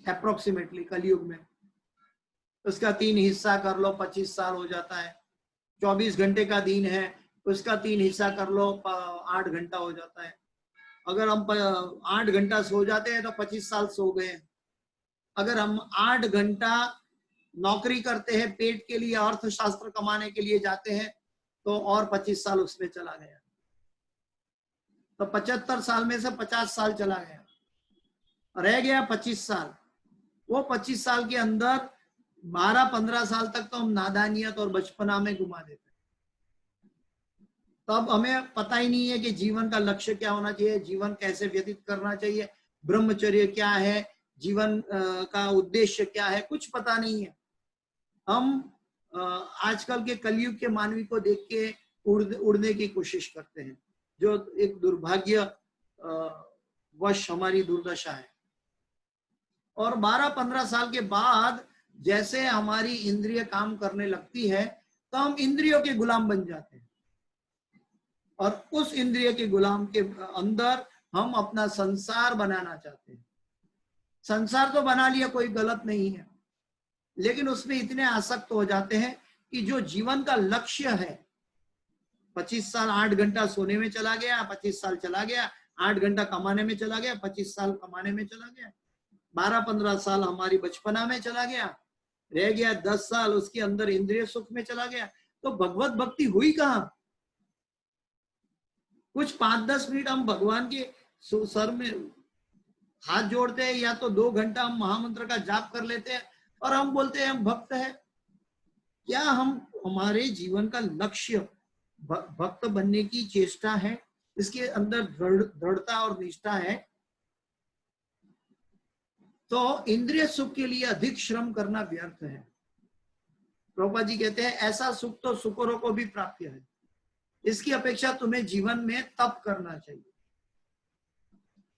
अप्रोक्सीमेटली कलयुग में। उसका 3 हिस्सा कर लो, 25 साल हो जाता है। 24 घंटे का दिन है, उसका 3 हिस्सा कर लो, 8 घंटा हो जाता है। अगर हम 8 घंटा सो जाते हैं तो 25 साल सो गए। अगर हम 8 घंटा नौकरी करते हैं, पेट के लिए, अर्थशास्त्र कमाने के लिए जाते हैं, तो और 25 साल उसमें चला गया। तो 75 साल में से 50 साल चला गया, रह गया 25 साल। वो 25 साल के अंदर 12-15 साल तक तो हम नादानियत और बचपना में घुमा देते हैं। तब हमें पता ही नहीं है कि जीवन का लक्ष्य क्या होना चाहिए, जीवन कैसे व्यतीत करना चाहिए, ब्रह्मचर्य क्या है, जीवन का उद्देश्य क्या है, कुछ पता नहीं है। हम आजकल के कलयुग के मानवी को देख के उड़ने की कोशिश करते हैं, जो एक दुर्भाग्य वश हमारी दुर्दशा है। और 12-15 साल के बाद जैसे हमारी इंद्रिय काम करने लगती है, तो हम इंद्रियों के गुलाम बन जाते हैं, और उस इंद्रिय के गुलाम के अंदर हम अपना संसार बनाना चाहते हैं। संसार तो बना लिया, कोई गलत नहीं है, लेकिन उसमें इतने आसक्त हो जाते हैं कि जो जीवन का लक्ष्य है, 25 साल 8 घंटा सोने में चला गया, 25 साल चला गया, 8 घंटा कमाने में चला गया, 25 साल कमाने में चला गया, 12-15 साल हमारी बचपना में चला गया, रह गया 10 साल उसके अंदर इंद्रिय सुख में चला गया। तो भगवत भक्ति हुई कहां? कुछ 5-10 मिनट हम भगवान के सर में हाथ जोड़ते हैं, या तो 2 घंटा हम महामंत्र का जाप कर लेते हैं और हम बोलते हैं हम भक्त हैं। क्या हम हमारे जीवन का लक्ष्य भक्त बनने की चेष्टा है, इसके अंदर दृढ़ता और निष्ठा है? तो इंद्रिय सुख के लिए अधिक श्रम करना व्यर्थ है। प्रभुपाद जी कहते हैं ऐसा सुख तो सुकरों को भी प्राप्त है, इसकी अपेक्षा तुम्हें जीवन में तप करना चाहिए।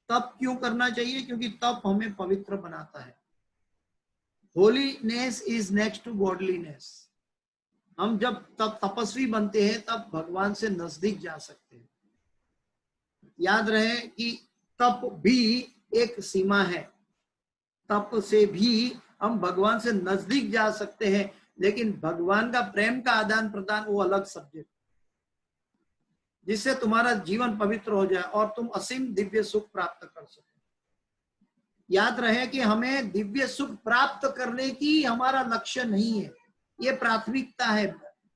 तप क्यों करना चाहिए? क्योंकि तप हमें पवित्र बनाता है। Holiness is next to godliness. हम जब तपस्वी बनते हैं तब भगवान से नजदीक जा सकते हैं। याद रहे कि तप भी एक सीमा है, तप से भी हम भगवान से नजदीक जा सकते हैं, लेकिन भगवान का प्रेम का आदान प्रदान वो अलग सब्जेक्ट, जिससे तुम्हारा जीवन पवित्र हो जाए और तुम असीम दिव्य सुख प्राप्त कर सको। याद रहे कि हमें दिव्य सुख प्राप्त करने की हमारा लक्ष्य नहीं है, ये प्राथमिकता है।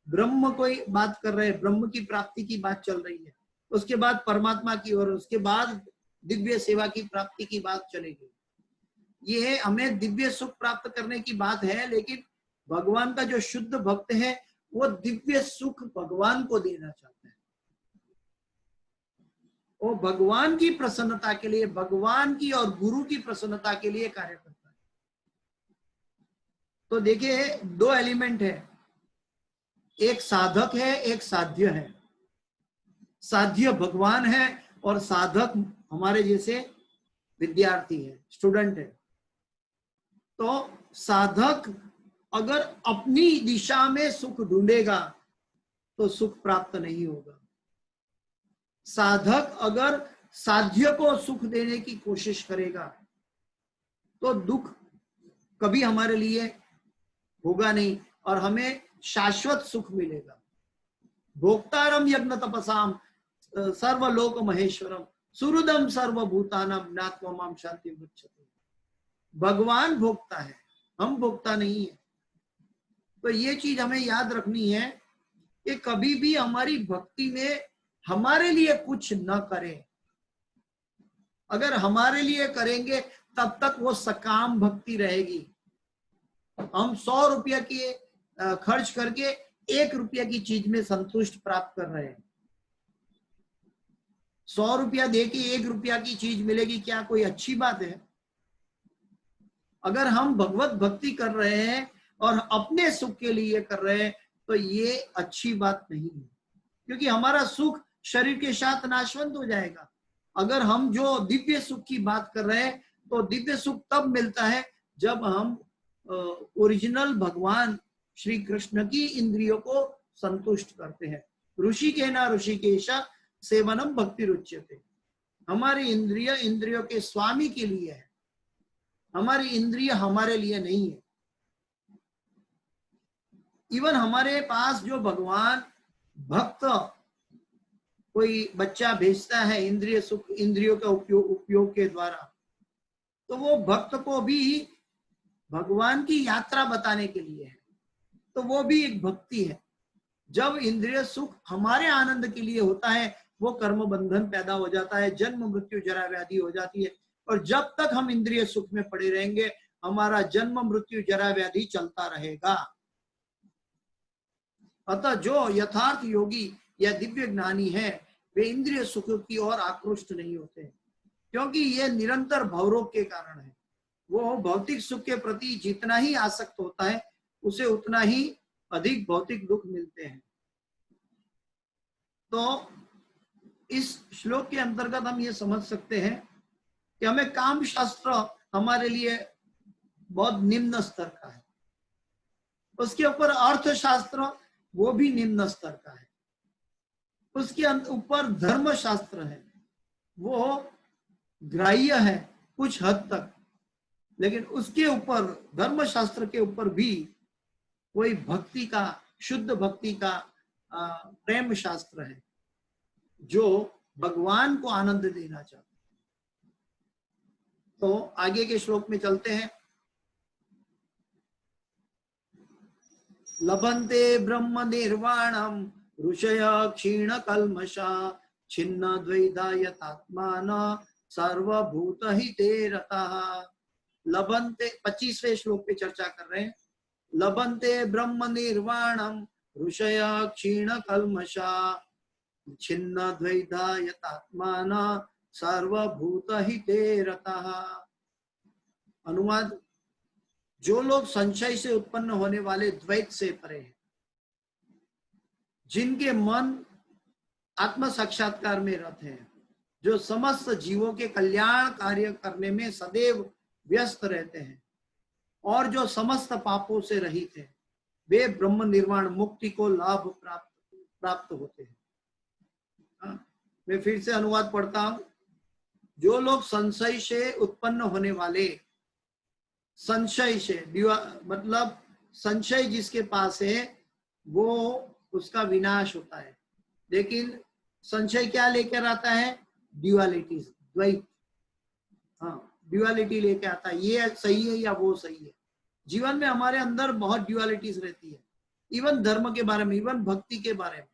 ब्रह्म कोई बात कर रहे हैं, ब्रह्म की प्राप्ति की बात चल रही है, उसके बाद परमात्मा की, और उसके बाद दिव्य सेवा की प्राप्ति की बात चलेगी। ये हमें दिव्य सुख प्राप्त करने की बात है, लेकिन भगवान का जो शुद्ध भक्त है वो दिव्य सुख भगवान को देना चाहता है। वो भगवान की प्रसन्नता के लिए, भगवान की और गुरु की प्रसन्नता के लिए कार्य करता है। तो देखिए 2 एलिमेंट है, एक साधक है, एक साध्य है। साध्य भगवान है और साधक हमारे जैसे विद्यार्थी है, स्टूडेंट है। तो साधक अगर अपनी दिशा में सुख ढूंढेगा तो सुख प्राप्त नहीं होगा। साधक अगर साध्य को सुख देने की कोशिश करेगा तो दुख कभी हमारे लिए होगा नहीं और हमें शाश्वत सुख मिलेगा। भोक्तारम यज्ञ तपसाम सर्वलोक महेश्वरम सुहृदम सर्वभूतानाम ज्ञात्वा शांति मुच्यते। भगवान भोक्ता है, हम भोक्ता नहीं है। तो ये चीज हमें याद रखनी है कि कभी भी हमारी भक्ति में हमारे लिए कुछ न करें। अगर हमारे लिए करेंगे तब तक वो सकाम भक्ति रहेगी। हम 100 रुपया की खर्च करके 1 रुपया की चीज में संतुष्ट प्राप्त कर रहे हैं। 100 रुपया दे के 1 रुपया की चीज मिलेगी, क्या कोई अच्छी बात है? अगर हम भगवत भक्ति कर रहे हैं और अपने सुख के लिए कर रहे हैं तो ये अच्छी बात नहीं है, क्योंकि हमारा सुख शरीर के साथ नाशवंत हो जाएगा। अगर हम जो दिव्य सुख की बात कर रहे हैं तो दिव्य सुख तब मिलता है जब हम ओरिजिनल भगवान श्री कृष्ण की इंद्रियों को संतुष्ट करते हैं। ऋषि के ना ऋषिकेश सेवनम भक्ति रुच्यते। हमारी इंद्रिय इंद्रियों के स्वामी के लिए है, हमारी इंद्रिय हमारे लिए नहीं है। इवन हमारे पास जो भगवान भक्त कोई बच्चा भेजता है इंद्रिय सुख इंद्रियों का उपयोग के द्वारा, तो वो भक्त को भी भगवान की यात्रा बताने के लिए है, तो वो भी एक भक्ति है। जब इंद्रिय सुख हमारे आनंद के लिए होता है, वो कर्म बंधन पैदा हो जाता है, जन्म मृत्यु जरा व्याधि हो जाती है, और जब तक हम इंद्रिय सुख में पड़े रहेंगे, हमारा जन्म मृत्यु जरा व्याधि चलता रहेगा। अतः जो यथार्थ योगी या दिव्य ज्ञानी है, वे इंद्रिय सुख की ओर आकृष्ट नहीं होते, क्योंकि ये निरंतर भवरोग के कारण है। वो भौतिक सुख के प्रति जितना ही आसक्त होता है, उसे उतना ही अधिक भौतिक दुख मिलते हैं। तो इस श्लोक के अंतर्गत हम ये समझ सकते हैं कि हमें काम शास्त्र हमारे लिए बहुत निम्न स्तर का है, उसके ऊपर अर्थशास्त्र वो भी निम्न स्तर का है, उसके ऊपर धर्म शास्त्र है, वो ग्राह्य है कुछ हद तक, लेकिन उसके ऊपर धर्म शास्त्र के ऊपर भी कोई भक्ति का, शुद्ध भक्ति का प्रेम शास्त्र है, जो भगवान को आनंद देना चाहता है। तो आगे के श्लोक में चलते हैं। लभन्ते ब्रह्म निर्वाणम ऋषय क्षीण कल्मषा छिन्न द्वैधा यतात्मान सर्वभूत हिते रतः। लभन्ते 25वें श्लोक पे चर्चा कर रहे हैं। लभन्ते ब्रह्म निर्वाणम ऋषय क्षीण कल्मषा छिन्न द्वैधा यतात्मान सर्वभूत हिते रतः। अनुवाद, जो लोग संशय से उत्पन्न होने वाले द्वैत से परे हैं, जिनके मन आत्म साक्षात्कार में रत है, जो समस्त जीवों के कल्याण कार्य करने में सदैव व्यस्त रहते हैं और जो समस्त पापों से रहित हैं, वे ब्रह्म निर्वाण मुक्ति को लाभ प्राप्त होते हैं। मैं फिर से अनुवाद पढ़ता हूं। जो लोग संशय से उत्पन्न होने वाले, संशय से मतलब संशय जिसके पास है वो उसका विनाश होता है, लेकिन संशय क्या लेकर आता है? ड्युअलिटी, द्वैत। हाँ, ड्युअलिटी लेके आता है, ये सही है या वो सही है। जीवन में हमारे अंदर बहुत ड्युअलिटीज रहती है, इवन धर्म के बारे में, इवन भक्ति के बारे में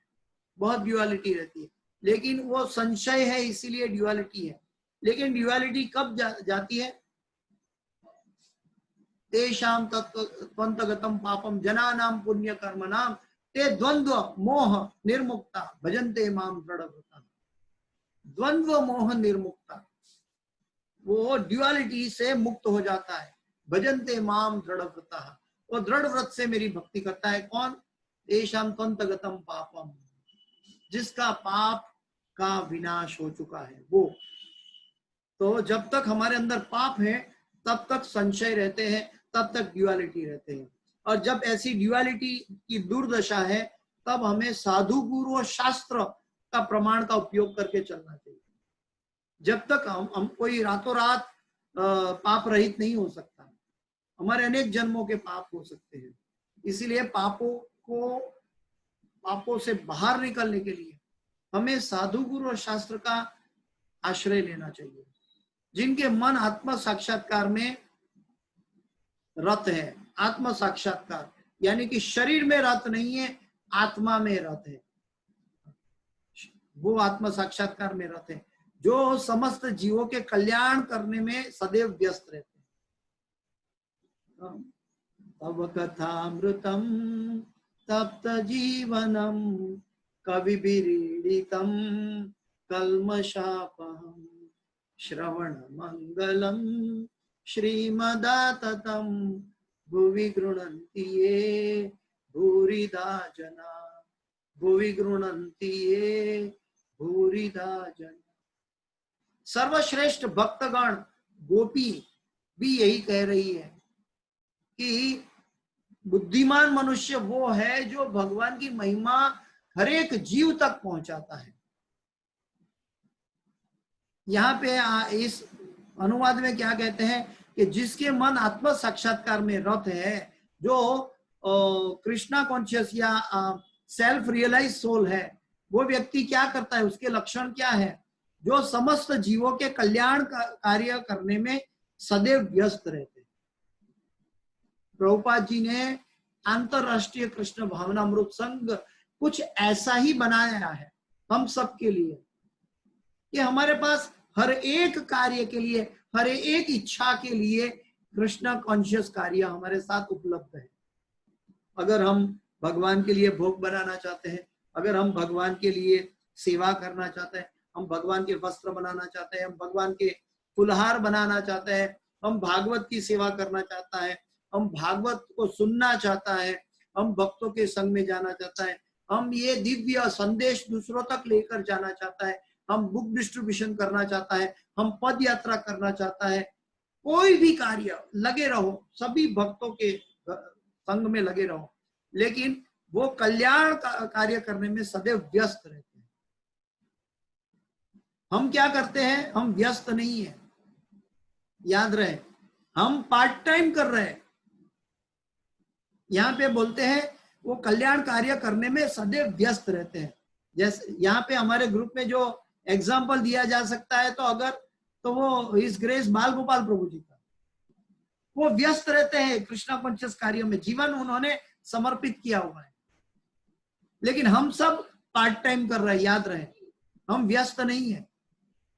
बहुत ड्युअलिटी रहती है, लेकिन वो संशय है इसीलिए ड्युअलिटी है। लेकिन ड्युअलिटी कब जाती है? तेषां त्वन्तगतं पापम जनानां पुण्य कर्मणां ते द्वंद्व मोह निर्मुक्ता भजन्ते मां दृढ़व्रता। द्वंद्व मोह निर्मुक्ता, वो ड्युअलिटी से मुक्त हो जाता है। भजन्ते मां दृढ़व्रता, वो दृढ़ व्रत से मेरी भक्ति करता है। कौन? तेषां त्वन्तगतं पापम, जिसका पाप का विनाश हो चुका है वो। तो जब तक हमारे अंदर पाप है तब तक संशय रहते हैं, तब तक ड्युअलिटी रहते हैं, और जब ऐसी ड्युअलिटी की दुर्दशा है तब हमें साधु गुरु और शास्त्र का प्रमाण का उपयोग करके चलना चाहिए। जब तक हम कोई रातों रात पाप रहित नहीं हो सकता, हमारे अनेक जन्मों के पाप हो सकते हैं। इसीलिए पापों से बाहर निकलने के लिए हमें साधु गुरु और शास्त्र का आश्रय लेना चाहिए, जिनके मन आत्म साक्षात्कार में रत है। आत्म साक्षात्कार यानी कि शरीर में रत नहीं है, आत्मा में रत है, वो आत्म साक्षात्कार में रत है, जो समस्त जीवों के कल्याण करने में सदैव व्यस्त रहते हैं। तव कथामृतम तप्त जीवनम कविभिरीडितम कल्मषापहम श्रवण मंगलम श्रीमदाततं भुवि गृह्णन्ति ये भूरिदा जना, भुवि गृह्णन्ति ये भूरिदा जना। सर्वश्रेष्ठ भक्तगण गोपी भी यही कह रही है कि बुद्धिमान मनुष्य वो है जो भगवान की महिमा हर एक जीव तक पहुंचाता है। यहाँ पे इस अनुवाद में क्या कहते हैं कि जिसके मन आत्म साक्षात्कार में रत है, जो कृष्णा कॉन्शियस या सेल्फ रियलाइज सोल है, वो व्यक्ति क्या करता है, उसके लक्षण क्या है, जो समस्त जीवों के कल्याण का कार्य करने में सदैव व्यस्त रहते हैं। प्रभुपाद जी ने अंतरराष्ट्रीय कृष्ण भावनामृत संघ कुछ ऐसा ही बनाया है हम सब के लिए, कि हमारे पास हर एक कार्य के लिए, हर एक इच्छा के लिए कृष्णा कॉन्शियस कार्य हमारे साथ उपलब्ध है। अगर हम भगवान के लिए भोग बनाना चाहते हैं, अगर हम भगवान के लिए सेवा करना चाहते हैं, हम भगवान के वस्त्र बनाना चाहते हैं, हम भगवान के फुलहार बनाना चाहते हैं, हम भागवत की सेवा करना चाहता है, हम भागवत को सुनना चाहता है, हम भक्तों के संग में जाना चाहता है, हम ये दिव्य संदेश दूसरों तक लेकर जाना चाहता है, हम बुक डिस्ट्रीब्यूशन करना चाहता है, हम पद यात्रा करना चाहता है, कोई भी कार्य लगे रहो, सभी भक्तों के संग में लगे रहो, लेकिन वो कल्याण कार्य करने में सदैव व्यस्त रहते हैं। हम क्या करते हैं, हम व्यस्त नहीं है, याद रहे, हम पार्ट टाइम कर रहे हैं। यहाँ पे बोलते हैं वो कल्याण कार्य करने में सदैव व्यस्त रहते हैं। जैसे यहाँ पे हमारे ग्रुप में जो एग्जाम्पल दिया जा सकता है, तो वो हिज ग्रेस बाल गोपाल प्रभु जी का, वो व्यस्त रहते हैं कृष्णा कॉन्शियस कार्य में, जीवन उन्होंने समर्पित किया हुआ है। लेकिन हम सब पार्ट टाइम कर रहे हैं, याद रहे, हम व्यस्त नहीं है।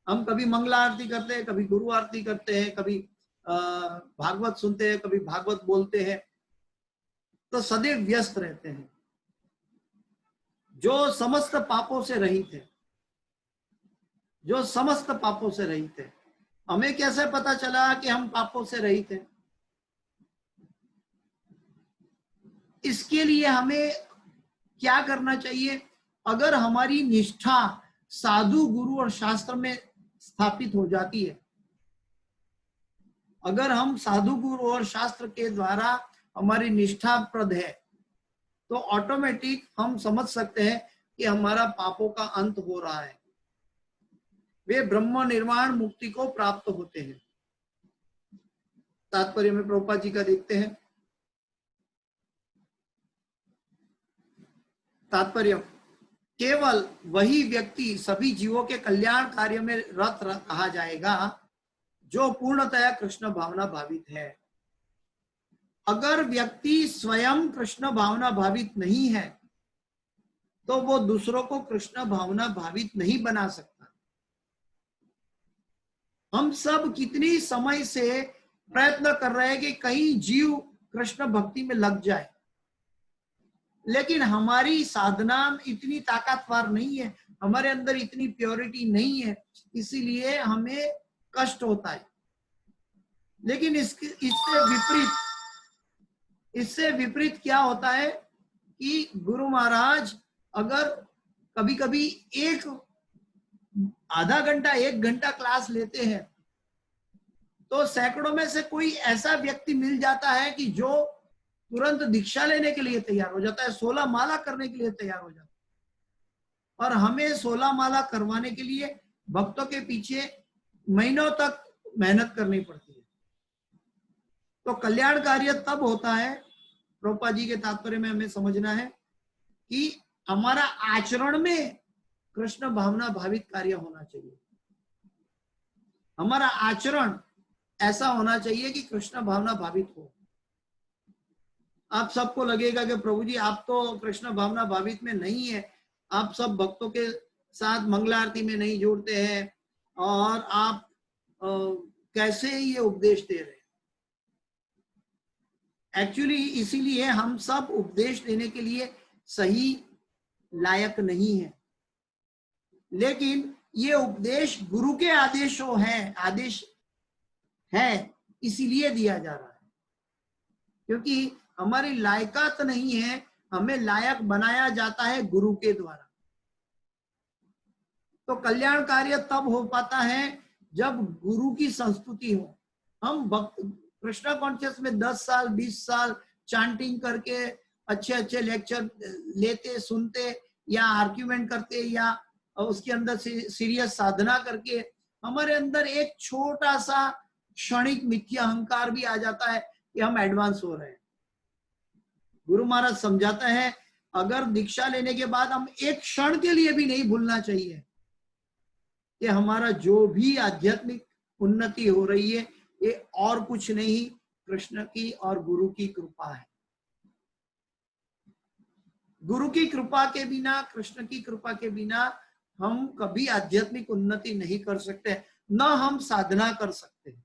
हम कभी मंगला आरती करते हैं, कभी गुरु आरती करते हैं, कभी भागवत सुनते हैं, कभी भागवत बोलते हैं, तो सदैव व्यस्त रहते हैं। जो समस्त पापों से रहित है, जो समस्त पापों से रहित है। हमें कैसे पता चला कि हम पापों से रहित हैं? इसके लिए हमें क्या करना चाहिए? अगर हमारी निष्ठा साधु गुरु और शास्त्र में स्थापित हो जाती है, अगर हम साधु गुरु और शास्त्र के द्वारा हमारी निष्ठा प्रद है, तो ऑटोमेटिक हम समझ सकते हैं कि हमारा पापों का अंत हो रहा है, वे ब्रह्म निर्वाण मुक्ति को प्राप्त होते हैं। तात्पर्य में प्रभुपाद जी का देखते हैं। तात्पर्य, केवल वही व्यक्ति सभी जीवों के कल्याण कार्य में रत कहा जाएगा जो पूर्णतया कृष्ण भावना भावित है। अगर व्यक्ति स्वयं कृष्ण भावना भावित नहीं है, तो वो दूसरों को कृष्ण भावना भावित नहीं बना सकता। हम सब कितनी समय से प्रयत्न कर रहे हैं कि कहीं जीव कृष्ण भक्ति में लग जाए, लेकिन हमारी साधना इतनी ताकतवर नहीं है, हमारे अंदर इतनी प्योरिटी नहीं है, इसीलिए हमें कष्ट होता है। लेकिन इससे विपरीत क्या होता है कि गुरु महाराज अगर कभी कभी आधा घंटा 1 घंटा क्लास लेते हैं, तो सैकड़ों में से कोई ऐसा व्यक्ति मिल जाता है कि जो तुरंत दीक्षा लेने के लिए तैयार हो जाता है, 16 माला करने के लिए तैयार हो जाता है। और हमें 16 माला करवाने के लिए भक्तों के पीछे महीनों तक मेहनत करनी पड़ती है। तो कल्याण कार्य तब होता है, प्रभुपाद जी के तात्पर्य में हमें समझना है कि हमारा आचरण में कृष्ण भावना भावित कार्य होना चाहिए। हमारा आचरण ऐसा होना चाहिए कि कृष्ण भावना भावित हो। आप सबको लगेगा कि प्रभु जी आप तो कृष्ण भावना भावित में नहीं है, आप सब भक्तों के साथ मंगला आरती में नहीं जुड़ते हैं, और आप कैसे ये उपदेश दे रहे हैं। एक्चुअली इसीलिए हम सब उपदेश देने के लिए सही लायक नहीं है, लेकिन ये उपदेश गुरु के आदेश है, इसीलिए दिया जा रहा है, क्योंकि हमारी लायकात नहीं है, हमें लायक बनाया जाता है गुरु के द्वारा। तो कल्याण कार्य तब हो पाता है जब गुरु की संस्तुति हो। हम कृष्णा कॉन्शियस में 10 साल 20 साल चांटिंग करके अच्छे अच्छे लेक्चर लेते सुनते या आर्ग्यूमेंट करते या उसके अंदर सीरियस साधना करके हमारे अंदर एक छोटा सा क्षणिक मिथ्या अहंकार भी आ जाता है कि हम एडवांस हो रहे हैं। गुरु महाराज समझाता है, अगर दीक्षा लेने के बाद हम एक क्षण के लिए भी नहीं भूलना चाहिए कि हमारा जो भी आध्यात्मिक उन्नति हो रही है ये और कुछ नहीं, कृष्ण की और गुरु की कृपा है। गुरु की कृपा के बिना, कृष्ण की कृपा के बिना हम कभी आध्यात्मिक उन्नति नहीं कर सकते, न हम साधना कर सकते।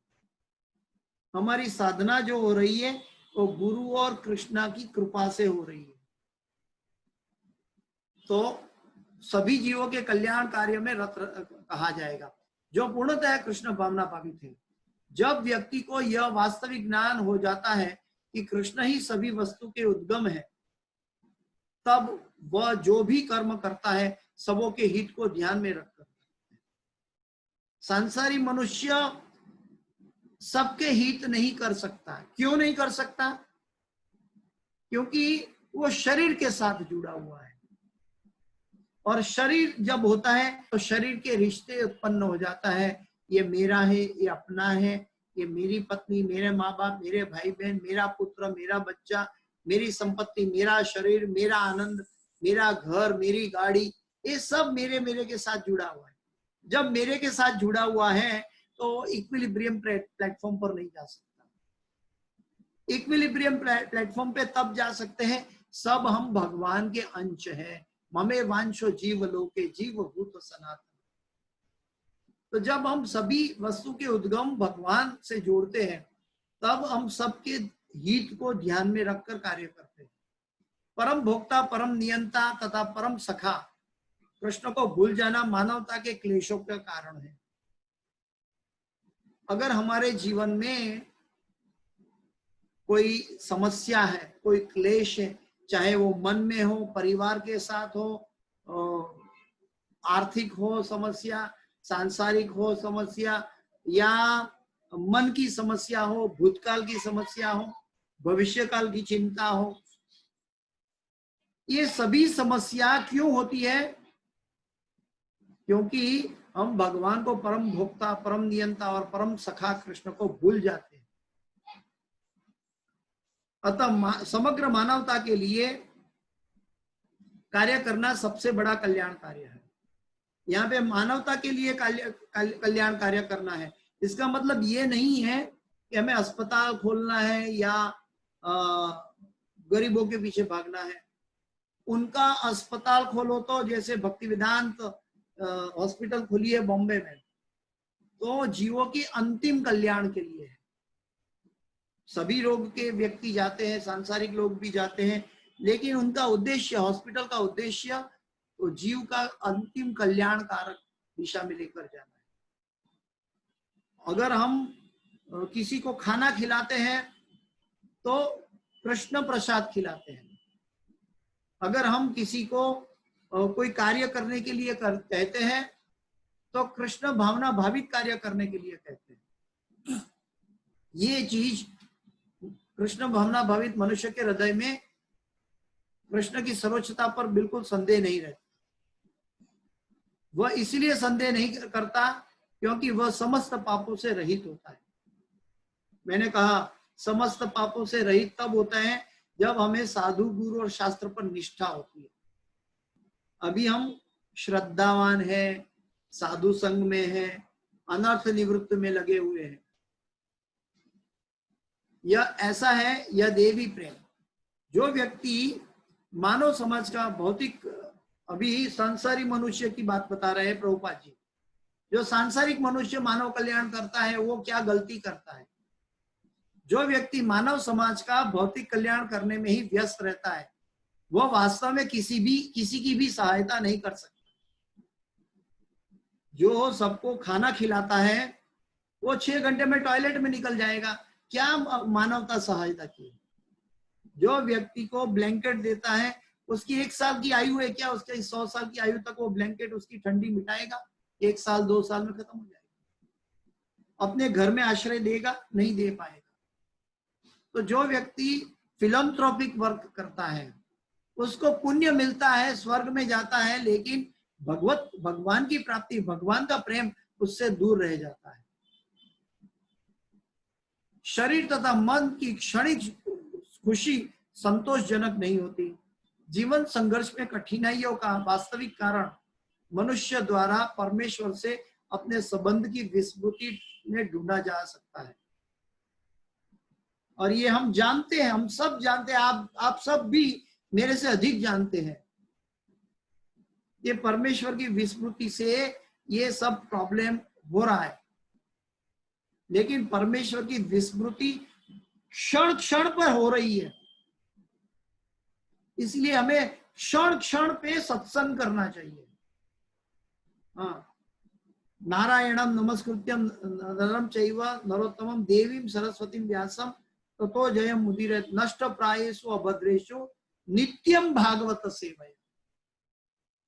हमारी साधना जो हो रही है वो गुरु और कृष्णा की कृपा से हो रही है। तो सभी जीवों के कल्याण कार्य में रत कहा जाएगा, जो पूर्णतः कृष्ण भावना भावित है। जब व्यक्ति को यह वास्तविक ज्ञान हो जाता है कि कृष्ण ही सभी वस्तु के उद्गम है, तब वह जो भी कर्म करता है सबों के हित को ध्यान में रखकर। सांसारिक मनुष्य सबके हित नहीं कर सकता। क्यों नहीं कर सकता? क्योंकि वो शरीर के साथ जुड़ा हुआ है, और शरीर जब होता है तो शरीर के रिश्ते उत्पन्न हो जाता है। ये मेरा है, ये अपना है, ये मेरी पत्नी, मेरे माँ बाप, मेरे भाई बहन, मेरा पुत्र, मेरा बच्चा, मेरी संपत्ति, मेरा शरीर, मेरा आनंद, मेरा घर, मेरी गाड़ी, ये सब मेरे के साथ जुड़ा हुआ है। जब मेरे के साथ जुड़ा हुआ है तो इक्विलिब्रियम प्लेटफॉर्म पर नहीं जा सकता। इक्विलिब्रियम प्लेटफॉर्म पे तब जा सकते हैं सब हम भगवान के अंश हैं। ममे वांशो जीव लोके जीव भूत सनातन। तो जब हम सभी वस्तु के उद्गम भगवान से जोड़ते हैं तब हम सबके हित को ध्यान में रखकर कार्य करते हैं। परम भोक्ता, परम नियंता तथा परम सखा कृष्ण को भूल जाना मानवता के क्लेशों का कारण है। अगर हमारे जीवन में कोई समस्या है, कोई क्लेश है, चाहे वो मन में हो, परिवार के साथ हो, आर्थिक हो समस्या, सांसारिक हो समस्या, या मन की समस्या हो, भूतकाल की समस्या हो, भविष्य काल की चिंता हो, ये सभी समस्या क्यों होती है? क्योंकि हम भगवान को परम भोक्ता, परम नियंता और परम सखा कृष्ण को भूल जाते हैं। अतः समग्र मानवता के लिए कार्य करना सबसे बड़ा कल्याण कार्य है। यहाँ पे मानवता के लिए कल्याण कार्य करना है। इसका मतलब ये नहीं है कि हमें अस्पताल खोलना है या गरीबों के पीछे भागना है। उनका अस्पताल खोलो तो जैसे भक्ति वेदांत हॉस्पिटल खुली है बॉम्बे में, तो जीवों की अंतिम कल्याण के लिए है। सभी रोग के व्यक्ति जाते हैं, सांसारिक लोग भी जाते हैं, लेकिन उनका उद्देश्य, हॉस्पिटल का उद्देश्य तो जीव का अंतिम कल्याणकारक दिशा में लेकर जाना है। अगर हम किसी को खाना खिलाते हैं तो कृष्ण प्रसाद खिलाते हैं। अगर हम किसी को कोई कार्य करने के लिए कहते हैं तो कृष्ण भावना भावित कार्य करने के लिए कहते हैं। ये चीज कृष्ण भावना भावित मनुष्य के हृदय में कृष्ण की सर्वोच्चता पर बिल्कुल संदेह नहीं रहता। वह इसलिए संदेह नहीं करता क्योंकि वह समस्त पापों से रहित होता है। मैंने कहा समस्त पापों से रहित तब होता है जब हमें साधु, गुरु और शास्त्र पर निष्ठा होती है। अभी हम श्रद्धावान हैं, साधु संग में हैं, अनर्थ निवृत्त में लगे हुए हैं। यह ऐसा है, यह देवी प्रेम। जो व्यक्ति मानव समाज का भौतिक, अभी सांसारिक मनुष्य की बात बता रहे हैं प्रभुपाद जी, जो सांसारिक मनुष्य मानव कल्याण करता है वो क्या गलती करता है? जो व्यक्ति मानव समाज का भौतिक कल्याण करने में ही व्यस्त रहता है वह वास्तव में किसी की भी सहायता नहीं कर सकता। जो सबको खाना खिलाता है वो 6 घंटे में टॉयलेट में निकल जाएगा, क्या मानवता सहायता की? जो व्यक्ति को ब्लैंकेट देता है उसकी 1 साल की आयु है क्या? उसके 100 साल की आयु तक वो ब्लैंकेट उसकी ठंडी मिटाएगा? 1 साल 2 साल में खत्म हो जाएगा। अपने घर में आश्रय देगा? नहीं दे पाएगा। तो जो व्यक्ति फिलैंथ्रोपिक वर्क करता है उसको पुण्य मिलता है, स्वर्ग में जाता है, लेकिन भगवान की प्राप्ति, भगवान का प्रेम उससे दूर रह जाता है। शरीर तथा मन की क्षणिक खुशी संतोषजनक नहीं होती। जीवन संघर्ष में कठिनाइयों का वास्तविक कारण मनुष्य द्वारा परमेश्वर से अपने संबंध की विस्मृति में ढूंढा जा सकता है। और ये हम जानते हैं, हम सब जानते हैं, आप सब भी मेरे से अधिक जानते हैं। ये परमेश्वर की विस्मृति से ये सब प्रॉब्लम हो रहा है। लेकिन परमेश्वर की विस्मृति क्षण क्षण पर हो रही है, इसलिए हमें क्षण क्षण पे सत्संग करना चाहिए। हाँ, नारायणम नमस्कृत्यम नरम चैव नरोत्तमम देवीं सरस्वतीं व्यासम ततो जयम मुदीरयेत् नष्ट प्रायेषु अभद्रेषु नित्यम भागवत सेवया।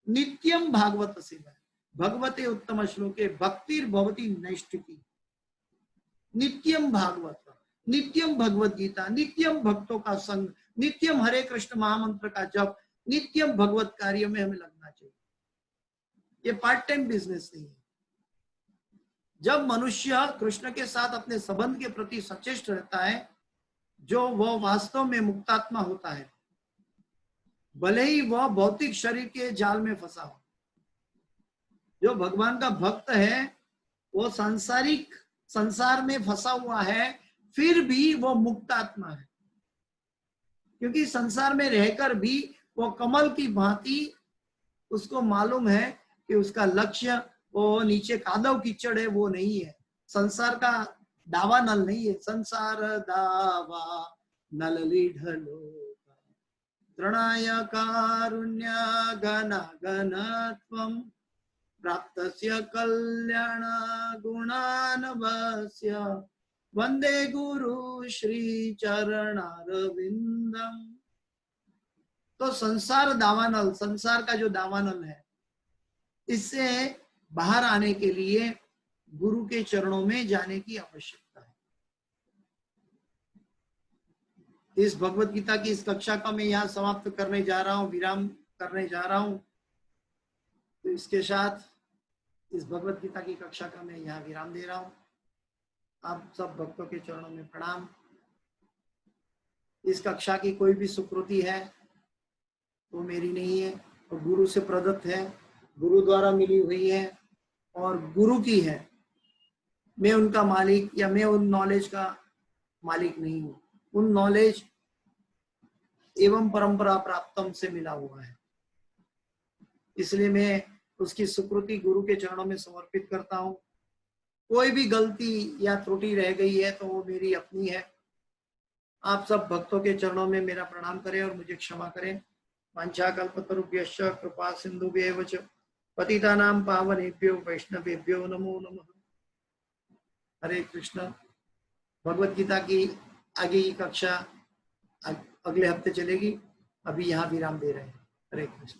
नित्यम भागवत सेवया भगवते उत्तम श्लोके भक्तिर भवति नैष्ठिकी। नित्यम भागवत, नित्यम भगवत गीता, नित्यम भक्तों का संग, नित्यम हरे कृष्ण महामंत्र का जप, नित्यम भगवत कार्य में हमें लगना चाहिए। ये पार्ट टाइम बिजनेस नहीं है। जब मनुष्य कृष्ण के साथ अपने संबंध के प्रति सचेष्ट रहता है, जो वह वास्तव में मुक्तात्मा होता है, भले ही वह भौतिक शरीर के जाल में फंसा हो। जो भगवान का भक्त है वो सांसारिक संसार में फंसा हुआ है, फिर भी वो मुक्त आत्मा है, क्योंकि संसार में रहकर भी वो कमल की भांति उसको मालूम है कि उसका लक्ष्य वो नीचे कादव कीचड़ है, वो नहीं है। संसार का दावा नल नहीं है। संसार दावा नल लीढलो तृणाय कारुण्य घन घनत्वं प्राप्तस्य कल्याण गुणानवस्य वंदे गुरु श्री चरणारविंदम। तो संसार दावानल, संसार का जो दावानल है, इससे बाहर आने के लिए गुरु के चरणों में जाने की आवश्यकता है। इस भगवत गीता की इस कक्षा का मैं यहाँ समाप्त करने जा रहा हूँ, विराम करने जा रहा हूँ। तो इसके साथ इस भगवत गीता की कक्षा का मैं यहाँ विराम दे रहा हूँ। आप सब भक्तों के चरणों में प्रणाम। इस कक्षा की कोई भी सुकृति है वो मेरी नहीं है, वो गुरु से प्रदत्त है, गुरु द्वारा मिली हुई है और गुरु की है। मैं उनका मालिक या मैं उन नॉलेज का मालिक नहीं हूँ। उन नॉलेज एवं परंपरा प्राप्तम से मिला हुआ है, इसलिए मैं उसकी सुकृति गुरु के चरणों में समर्पित करता हूँ। कोई भी गलती या त्रुटि रह गई है तो वो मेरी अपनी है। आप सब भक्तों के चरणों में मेरा प्रणाम करें और मुझे क्षमा करें। वाञ्छाकल्पतरुभ्यश्च कृपा सिन्धुभ्येव च पतितानां पावनेभ्यो वैष्णवेभ्यो नमो नमः। हरे कृष्ण। भगवत गीता की आगे की कक्षा अगले हफ्ते चलेगी। अभी यहाँ विराम दे रहे हैं। हरे कृष्ण।